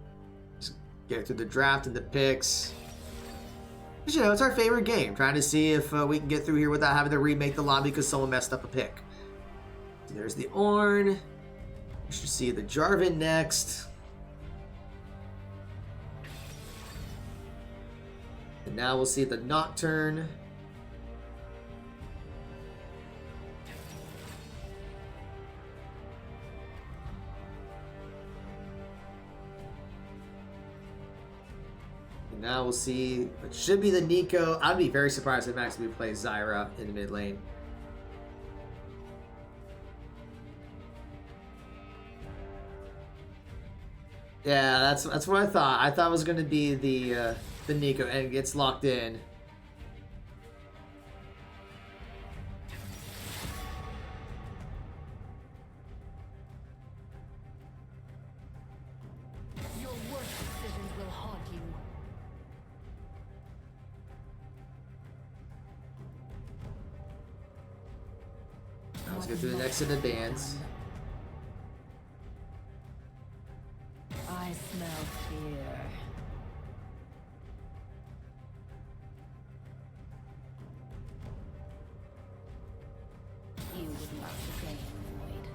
just get through the draft and the picks. But, you know, it's our favorite game. Trying to see if we can get through here without having to remake the lobby because someone messed up a pick. So there's the Ornn. You should see the Jarvan next. And now we'll see the Nocturne. Now we'll see. It should be the Nico. I'd be very surprised if Maxibu plays Zyra in the mid lane. Yeah, that's what I thought. I thought it was gonna be the Nico, and it gets locked in. Your worst decisions will haunt you. Now let's get through the next set of bands. I smell fear. You would not stay in the void.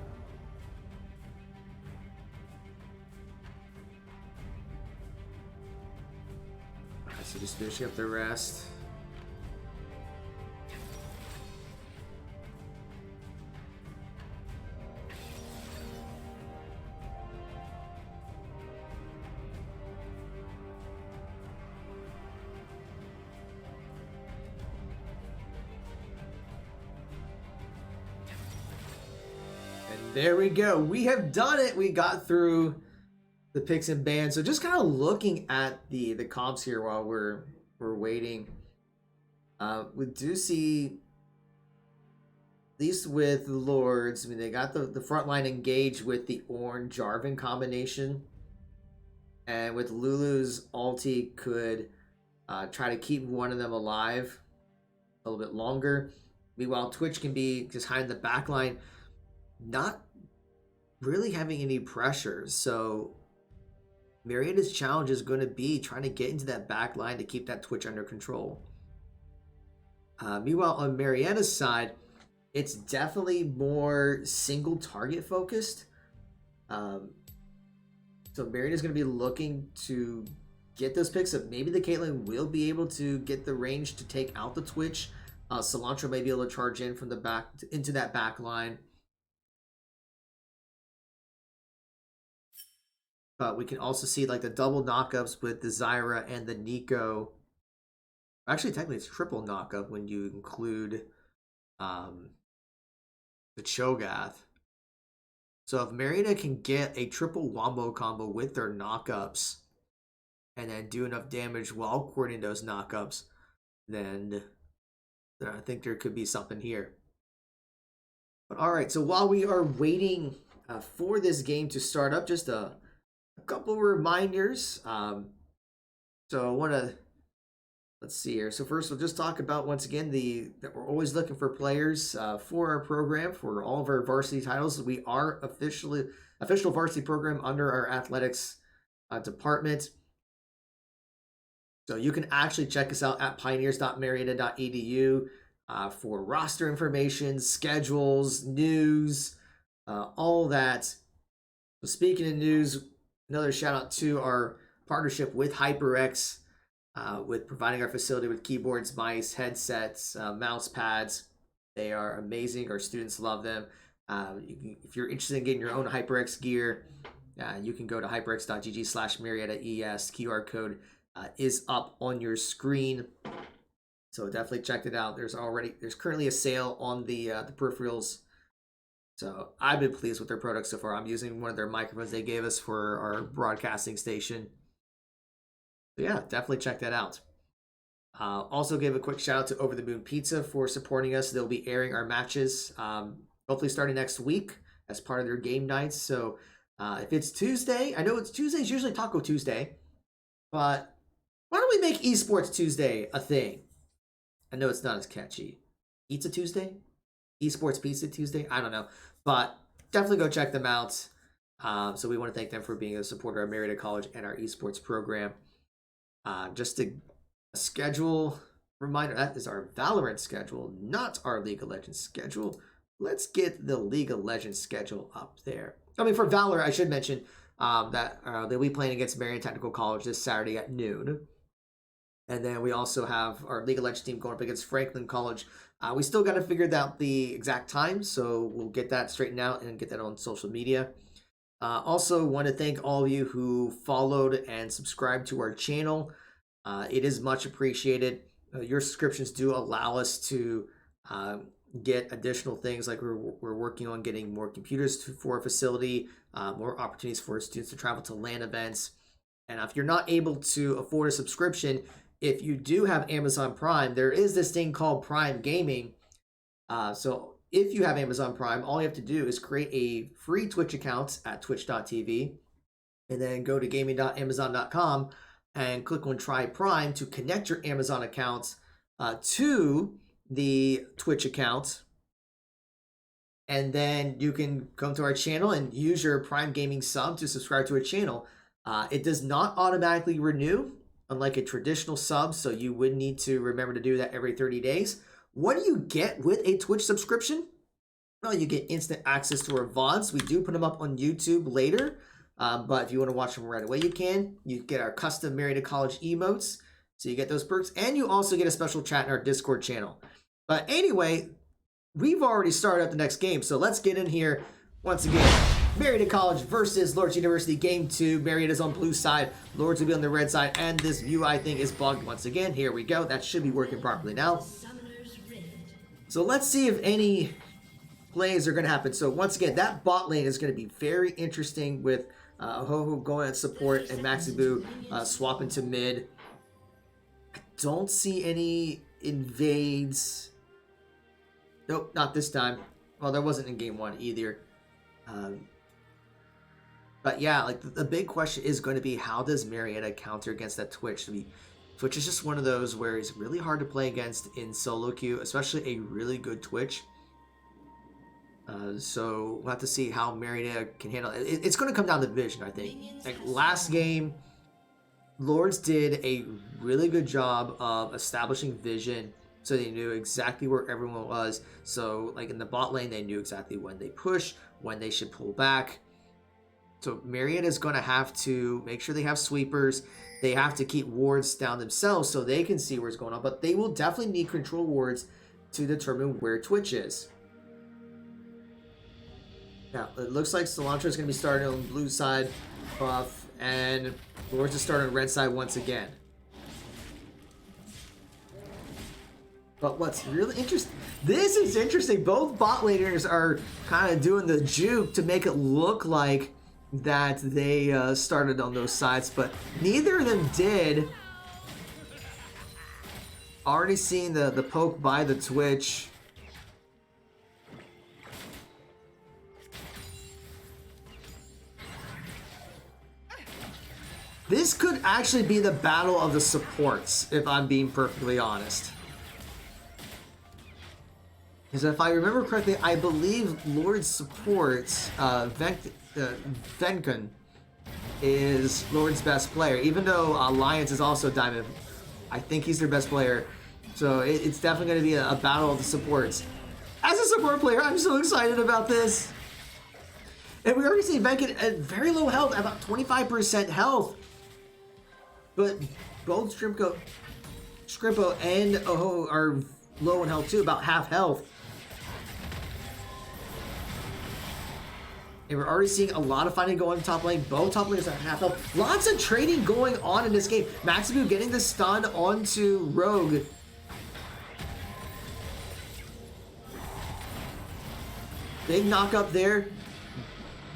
Alright, so just finishing up the rest. And there we go. We have done it. We got through the picks and bans. So just kind of looking at the comps here while we're waiting. We do see, at least with Lourdes, I mean, they got the front line engaged with the Ornn Jarvan combination. And with Lulu's ulti could try to keep one of them alive a little bit longer. Meanwhile, Twitch can be just hiding the back line, not really having any pressure. So Marietta's challenge is going to be trying to get into that back line to keep that Twitch under control. Meanwhile, on Marietta's side, it's definitely more single target focused. So Marietta's going to be looking to get those picks up. Maybe the Caitlyn will be able to get the range to take out the Twitch. Cilantro may be able to charge in from the back into that back line. But we can also see like the double knockups with the Zyra and the Nico. Actually, technically it's triple knockup when you include the Cho'Gath. So if Marietta can get a triple wombo combo with their knockups and then do enough damage while coordinating those knockups, then I think there could be something here. But all right, so while we are waiting for this game to start up, just a couple reminders. So I want to, let's see here. So first, we'll just talk about once again that we're always looking for players for our program for all of our varsity titles. We are official varsity program under our athletics department. So you can actually check us out at pioneers.marietta.edu for roster information, schedules, news, all that. So speaking of news, another shout out to our partnership with HyperX, with providing our facility with keyboards, mice, headsets, mouse pads. They are amazing. Our students love them. If you're interested in getting your own HyperX gear, you can go to hyperx.gg/MariettaES. QR code is up on your screen. So definitely check it out. There's currently a sale on the peripherals. So I've been pleased with their products so far. I'm using one of their microphones they gave us for our broadcasting station. So yeah, definitely check that out. Also give a quick shout out to Over the Moon Pizza for supporting us. They'll be airing our matches hopefully starting next week as part of their game nights. So if it's Tuesday, I know it's Tuesdays usually Taco Tuesday, but why don't we make Esports Tuesday a thing? I know it's not as catchy. Pizza Tuesday? Esports Pizza Tuesday? I don't know. But definitely go check them out. So we want to thank them for being a supporter of Marietta College and our esports program. Just a schedule reminder, that is our Valorant schedule, not our League of Legends schedule. Let's get the League of Legends schedule up there. I mean, for Valor, I should mention that they'll be playing against Marietta Technical College this Saturday at noon. And then we also have our League of Legends team going up against Franklin College. We still got to figure out the exact time, so we'll get that straightened out and get that on social media. Also, want to thank all of you who followed and subscribed to our channel. It is much appreciated. Your subscriptions do allow us to get additional things like we're working on getting more computers for a facility, more opportunities for students to travel to LAN events. And if you're not able to afford a subscription, if you do have Amazon Prime, there is this thing called Prime Gaming. So if you have Amazon Prime, all you have to do is create a free Twitch account at twitch.tv and then go to gaming.amazon.com and click on Try Prime to connect your Amazon accounts to the Twitch account, and then you can come to our channel and use your Prime Gaming sub to subscribe to a channel. It does not automatically renew, unlike a traditional sub, so you would need to remember to do that every 30 days. What do you get with a Twitch subscription? Well, you get instant access to our VODs. We do put them up on YouTube later, but if you want to watch them right away, you can. You get our custom Marietta College emotes, so you get those perks, and you also get a special chat in our Discord channel. But anyway, we've already started up the next game, so let's get in here once again. Marietta College versus Lourdes University, Game 2. Marietta's on blue side, Lourdes will be on the red side, and this view, I think, is bugged once again. Here we go. That should be working properly now. So let's see if any plays are going to happen. So once again, that bot lane is going to be very interesting with Ho-Ho going at support and Maxibu swapping to mid. I don't see any invades. Nope, not this time. Well, there wasn't in game 1 either. But yeah, like the big question is going to be, how does Marietta counter against that Twitch? Twitch is just one of those where it's really hard to play against in solo queue, especially a really good Twitch. So we'll have to see how Marietta can handle it. It's going to come down to vision, I think. Like last game, Lourdes did a really good job of establishing vision, so they knew exactly where everyone was. So like in the bot lane, they knew exactly when they push, when they should pull back. So Marietta is going to have to make sure they have sweepers. They have to keep wards down themselves so they can see what's going on. But they will definitely need control wards to determine where Twitch is. Now, it looks like Cilantro is going to be starting on the blue side buff, and Lourdes is starting on red side once again. But what's really interesting, this is interesting. Both bot laners are kind of doing the juke to make it look like that they started on those sides, but neither of them did. Already seeing the poke by the Twitch. This could actually be the battle of the supports, if I'm being perfectly honest. Because if I remember correctly, I believe Lourdes supports Venkan is Lourdes' best player. Even though Alliance is also Diamond, I think he's their best player. So it's definitely going to be a battle of the supports. As a support player, I'm so excited about this. And we already see Venkan at very low health, about 25% health. But both Scrimpo and Oho are low in health too, about half health. And we're already seeing a lot of fighting going on top lane. Both top laners are half health. Lots of trading going on in this game. Maxibu getting the stun onto Rogue. Big knock up there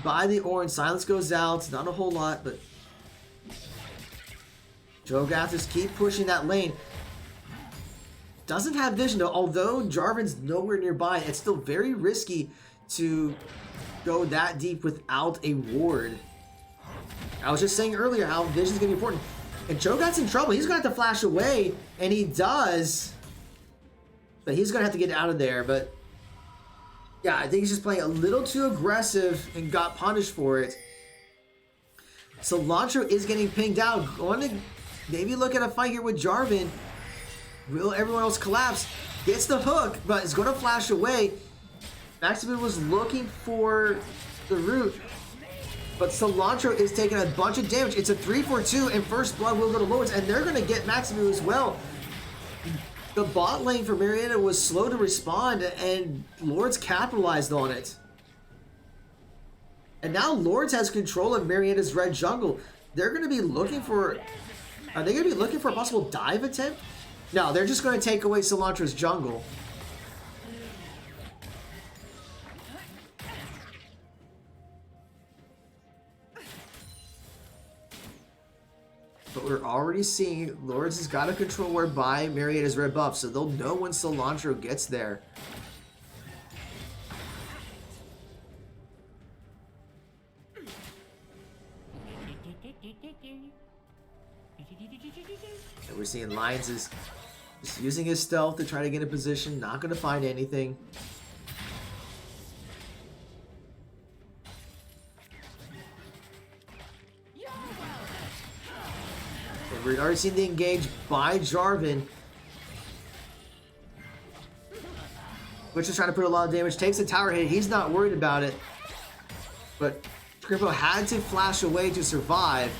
by the orange. Silence goes out. Not a whole lot, but Cho'Gath just keep pushing that lane. Doesn't have vision though. Although Jarvan's nowhere nearby, it's still very risky to go that deep without a ward. I was just saying earlier how vision's gonna be important. And Cho'Gath's in trouble. He's gonna have to flash away, and he does. But he's gonna have to get out of there. But yeah, I think he's just playing a little too aggressive and got punished for it. Cilantro is getting pinged out. Going to maybe look at a fight here with Jarvan. Will everyone else collapse? Gets the hook, but is going to flash away. Maximus was looking for the root, but Cilantro is taking a bunch of damage. It's a 3-4-2, and first blood will go to Lourdes, and they're going to get Maximus as well. The bot lane for Marietta was slow to respond, and Lourdes capitalized on it. And now Lourdes has control of Marietta's red jungle. They're going to be looking for... Are they going to be looking for a possible dive attempt? No, they're just going to take away Cilantro's jungle. we're already seeing Lourdes has got a control ward by Marietta's red buff, so they'll know when Cilantro gets there. And we're seeing Lions is just using his stealth to try to get in position, not going to find anything. And we're already seeing the engage by Jarvan, which is trying to put a lot of damage. Takes a tower hit. He's not worried about it. But Scrimpo had to flash away to survive.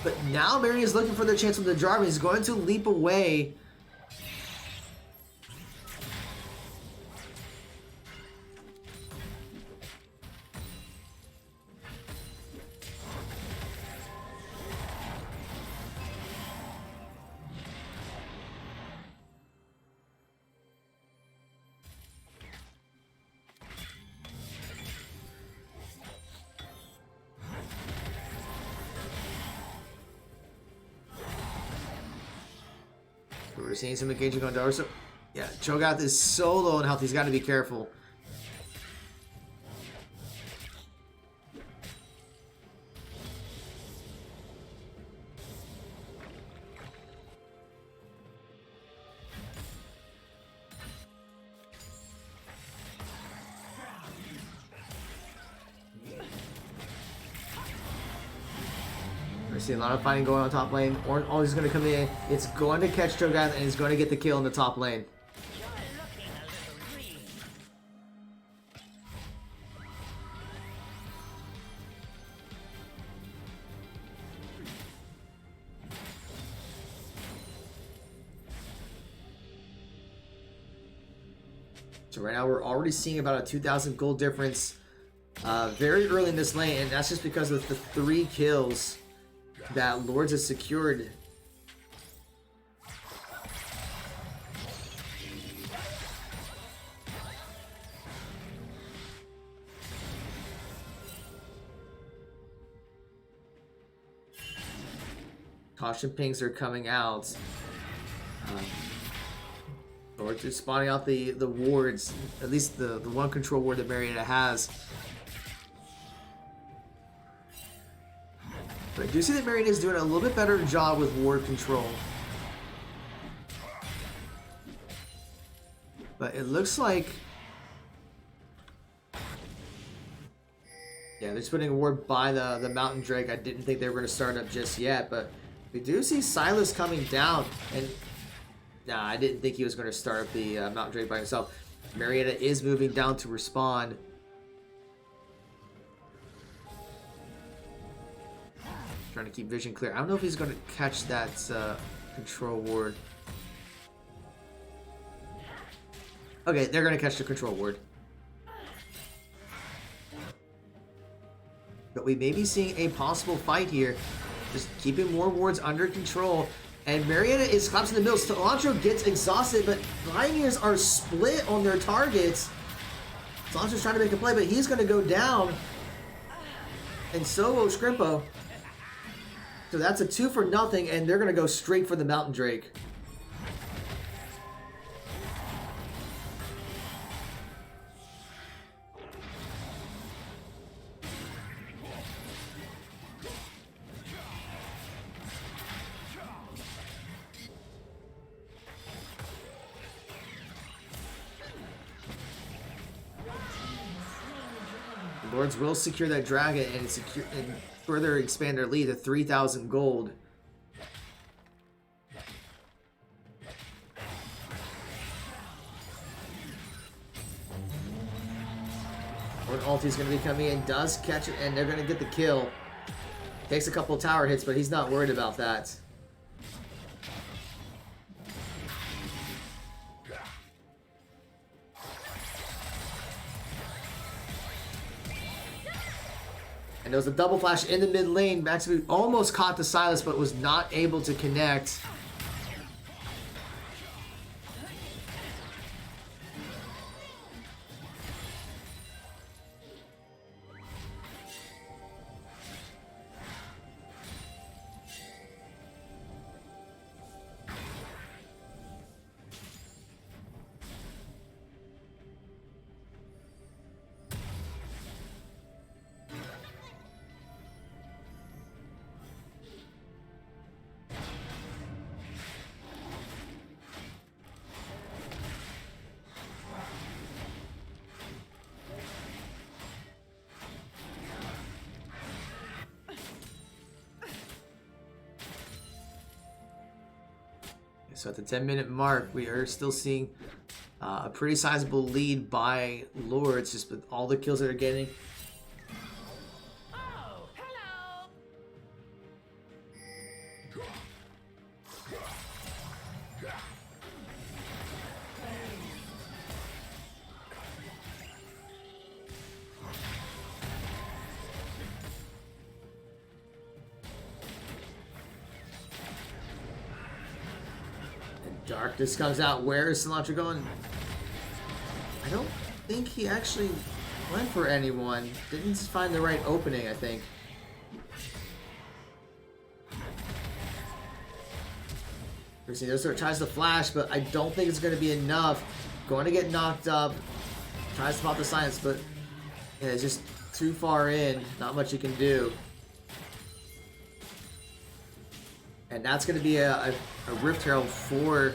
But now Mary is looking for the chance with the Jarvan. He's going to leap away. We're seeing some engaging on Darso. Yeah, Cho'Gath is so low in health, he's got to be careful. We're seeing a lot of fighting going on top lane. All is going to come in. It's going to catch Cho'Gath and he's going to get the kill in the top lane. So right now we're already seeing about a 2,000 gold difference very early in this lane, and that's just because of the 3 kills that Lourdes has secured. Caution pings are coming out. Lourdes is spawning out the wards, at least the one control ward that Marietta has. But I do see that Marietta is doing a little bit better job with ward control. But it looks like... yeah, they're just putting a ward by the Mountain Drake. I didn't think they were going to start up just yet, but we do see Silas coming down. And nah, I didn't think he was going to start up the Mountain Drake by himself. Marietta is moving down to respond. Trying to keep vision clear. I don't know if he's going to catch that control ward. Okay, they're going to catch the control ward. But we may be seeing a possible fight here. Just keeping more wards under control. And Marietta is collapsing the middle. Cilantro gets exhausted, but Pioneers are split on their targets. Cilantro's trying to make a play, but he's going to go down. And so will Scrimpo. So that's a 2 for nothing, and they're going to go straight for the Mountain Drake. The Lords will secure that dragon and further expand their lead to 3,000 gold. Lord Ulti is going to be coming in, does catch it, and they're going to get the kill. Takes a couple tower hits, but he's not worried about that. And there was a double flash in the mid lane. Maximum almost caught the Silas, but was not able to connect. So at the 10-minute mark, we are still seeing a pretty sizable lead by Lourdes, just with all the kills that they're getting. Oh, hello. Darkness comes out. Where is Cilantro going? I don't think he actually went for anyone. Didn't find the right opening, I think. Tries to flash, but I don't think it's going to be enough. Going to get knocked up. Tries to pop the science, but yeah, it's just too far in. Not much you can do. And that's going to be a Rift Herald for...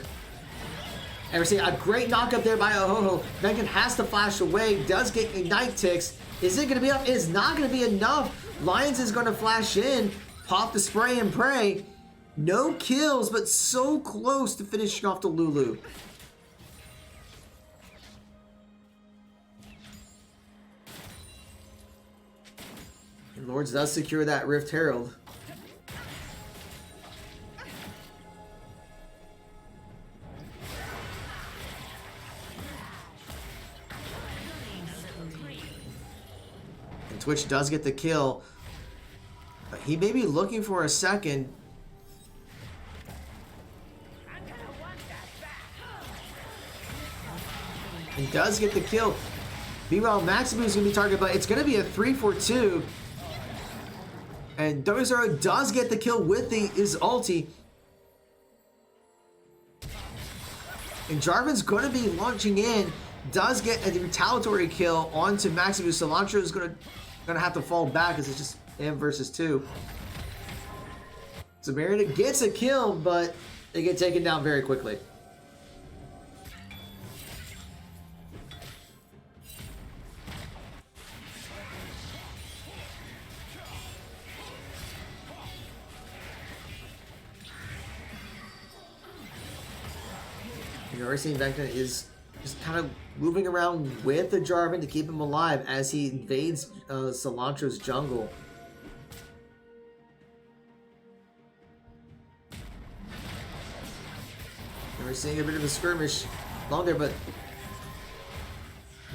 And we're seeing a great knockup there by Ohoho. Venkin has to flash away. Does get Ignite ticks. Is it going to be enough? It is not going to be enough. Lions is going to flash in. Pop the spray and pray. No kills, but so close to finishing off the Lulu. And Lourdes does secure that Rift Herald. Twitch does get the kill. He may be looking for a second. And does get the kill. Meanwhile, Maximus is going to be targeted, but it's going to be a 3-4-2. And WZero does get the kill with his ulti. And Jarvan's going to be launching in. Does get a retaliatory kill onto Maximus. Cilantro is going to have to fall back because it's just him versus 2. So Marietta gets a kill, but they get taken down very quickly. University Venkin is just kind of moving around with the Jarvan to keep him alive as he invades Cilantro's jungle. And we're seeing a bit of a skirmish along there, but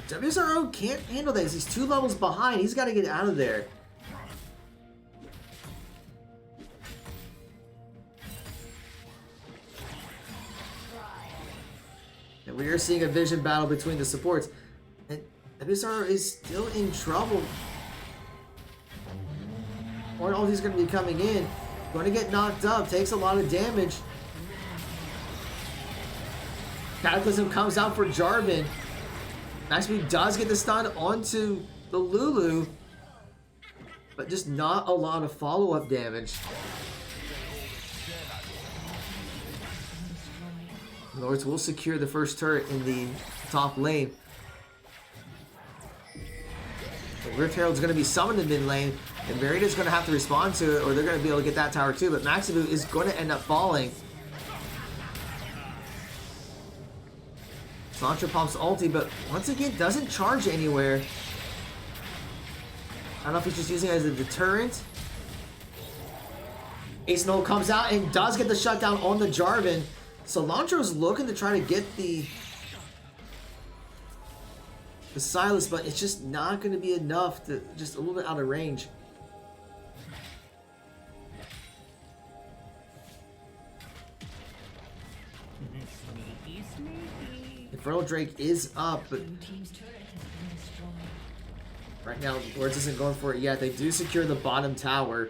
WSRO can't handle this. He's 2 levels behind. He's got to get out of there. And we are seeing a vision battle between the supports. And WSRO is still in trouble. Or all he's going to be coming in. Going to get knocked up. Takes a lot of damage. Cataclysm comes out for Jarvan. Maximus does get the stun onto the Lulu. But just not a lot of follow-up damage. Lourdes will secure the first turret in the top lane. The Rift Herald's going to be summoned in mid lane, and Marietta's going to have to respond to it, or they're going to be able to get that tower too, but Maximu is going to end up falling. Cilantro pumps ulti, but once again, doesn't charge anywhere. I don't know if he's just using it as a deterrent. Ace No comes out and does get the shutdown on the Jarvan. Cilantro's looking to try to get the Silas, but it's just not going to be enough to just a little bit out of range. Infernal Drake is up, but right now Lourdes isn't going for it yet. They do secure the bottom tower.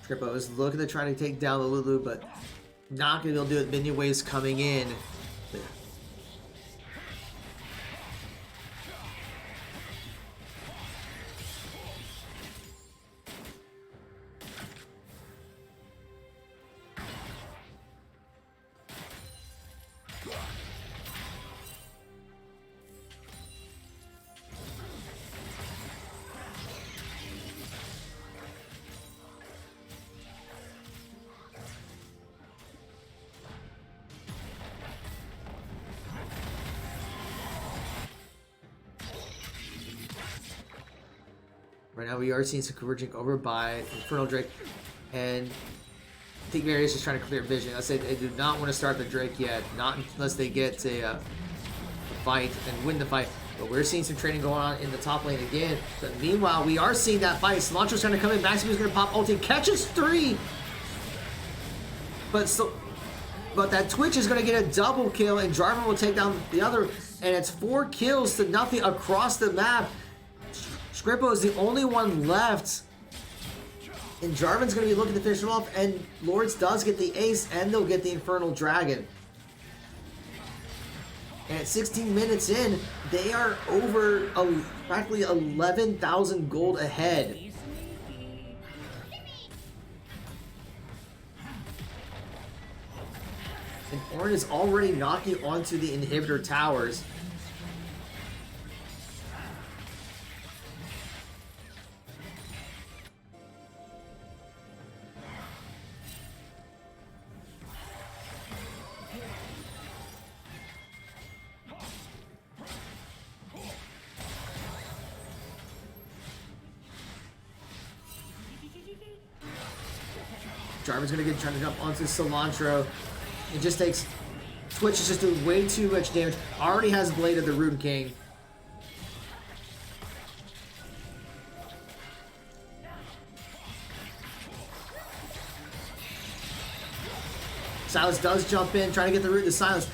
Trippo is looking to try to take down the Lulu, but not going to be able to do it. Minion waves coming in. Right now we are seeing some converging over by Infernal Drake, and I think Marius is trying to clear vision. I say they do not want to start the Drake yet, not unless they get a fight and win the fight. But we're seeing some trading going on in the top lane again. But meanwhile, we are seeing that fight. Cilantro's trying to come in. Maximus is going to pop ulti, catches 3. But that Twitch is going to get a double kill, and Jarvan will take down the other. And it's 4 kills to nothing across the map. Scrippo is the only one left. And Jarvan's going to be looking to finish him off. And Lourdes does get the ace, and they'll get the Infernal Dragon. And at 16 minutes in, they are over practically 11,000 gold ahead. And Ornn is already knocking onto the inhibitor towers. Jarvan's gonna get trying to jump onto Cilantro. It just takes Twitch is just doing way too much damage. Already has Blade of the Rune King. Silas does jump in, trying to get the root to Silence.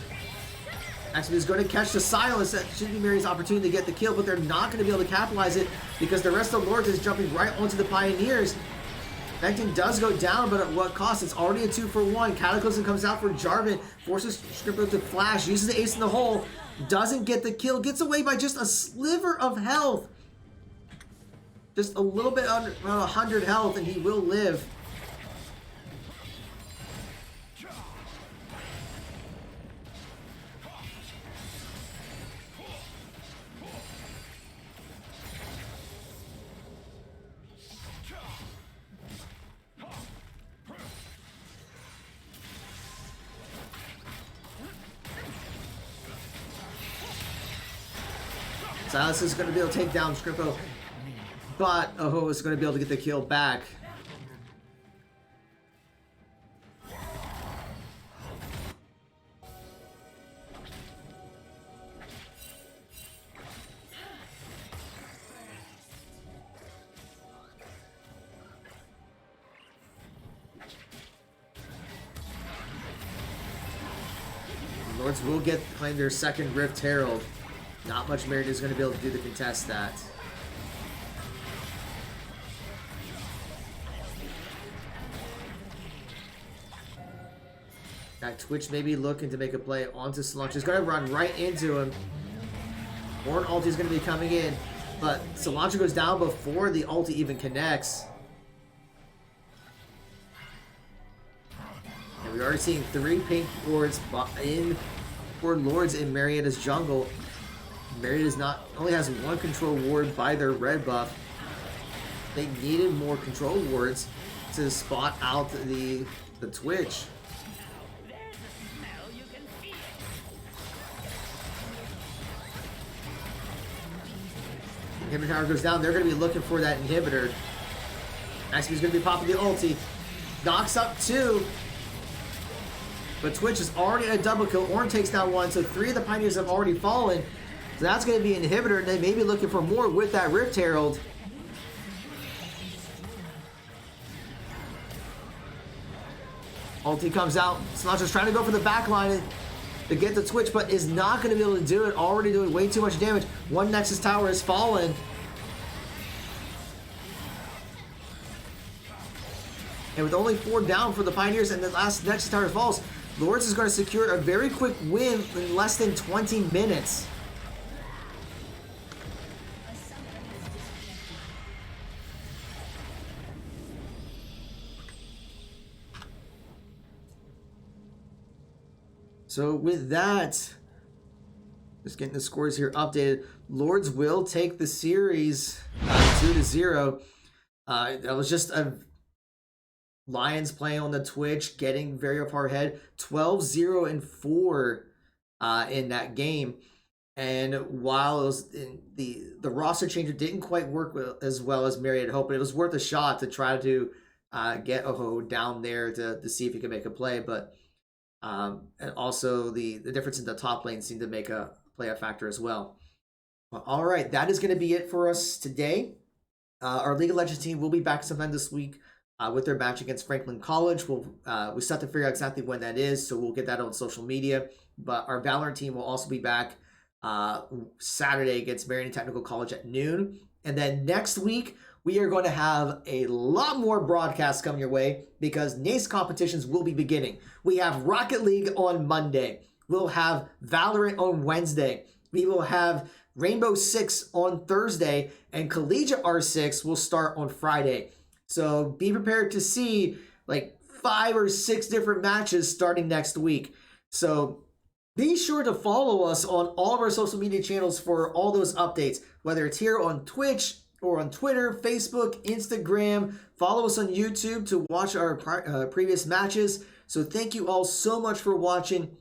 Maximus is going to catch the Silence. That should be Mary's opportunity to get the kill, but they're not going to be able to capitalize it because the rest of Lourdes is jumping right onto the Pioneers. Vectin does go down, but at what cost? It's already a 2-for-1. Cataclysm comes out for Jarvan, forces Scrippo to flash, uses the ace in the hole, doesn't get the kill, gets away by just a sliver of health. Just a little bit under around 100 health, and he will live. Silas is going to be able to take down Scrippo, but Oho is going to be able to get the kill back. Lords will claim their second Rift Herald. Not much Marietta is going to be able to do to contest that. That Twitch may be looking to make a play onto Cilantro. He's going to run right into him. Ornn ulti is going to be coming in, but Cilantro goes down before the ulti even connects. And we're already seeing 3 pink wards for Lourdes in Marietta's jungle. Marietta only has 1 control ward by their red buff. They needed more control wards to spot out the Twitch. Inhibitor tower goes down. They're going to be looking for that inhibitor. Maximus is going to be popping the ulti. Knocks up 2. But Twitch is already at a double kill. Ornn takes down 1, so 3 of the Pioneers have already fallen. So that's going to be an inhibitor, and they may be looking for more with that Rift Herald. Ulti comes out. Cilantro's trying to go for the back line to get the Twitch, but is not going to be able to do it. Already doing way too much damage. 1 Nexus tower has fallen. And with only 4 down for the Pioneers and the last Nexus tower falls, Lourdes is going to secure a very quick win in less than 20 minutes. So with that, just getting the scores here updated, Lourdes will take the series 2-0. That was just a Lions playing on the Twitch, getting very far ahead, 12-0 and 4 in that game. And while it was the roster change didn't quite work as well as Mary had hoped, but it was worth a shot to try to get Oho down there to see if he could make a play. But and also the difference in the top lane seemed to play a factor as well. All right, that is going to be it for us today. Our League of Legends team will be back sometime this week with their match against Franklin College. We still have to figure out exactly when that is, so we'll get that on social media. But our Valorant team will also be back Saturday against Marietta Technical College at noon. And then next week, we are going to have a lot more broadcasts coming your way because NACE competitions will be beginning. We have Rocket League on Monday. We'll have Valorant on Wednesday. We will have Rainbow Six on Thursday, and Collegiate R6 will start on Friday. So be prepared to see like 5 or 6 different matches starting next week. So be sure to follow us on all of our social media channels for all those updates, whether it's here on Twitch or on Twitter, Facebook, Instagram. Follow us on YouTube to watch our previous matches. So thank you all so much for watching.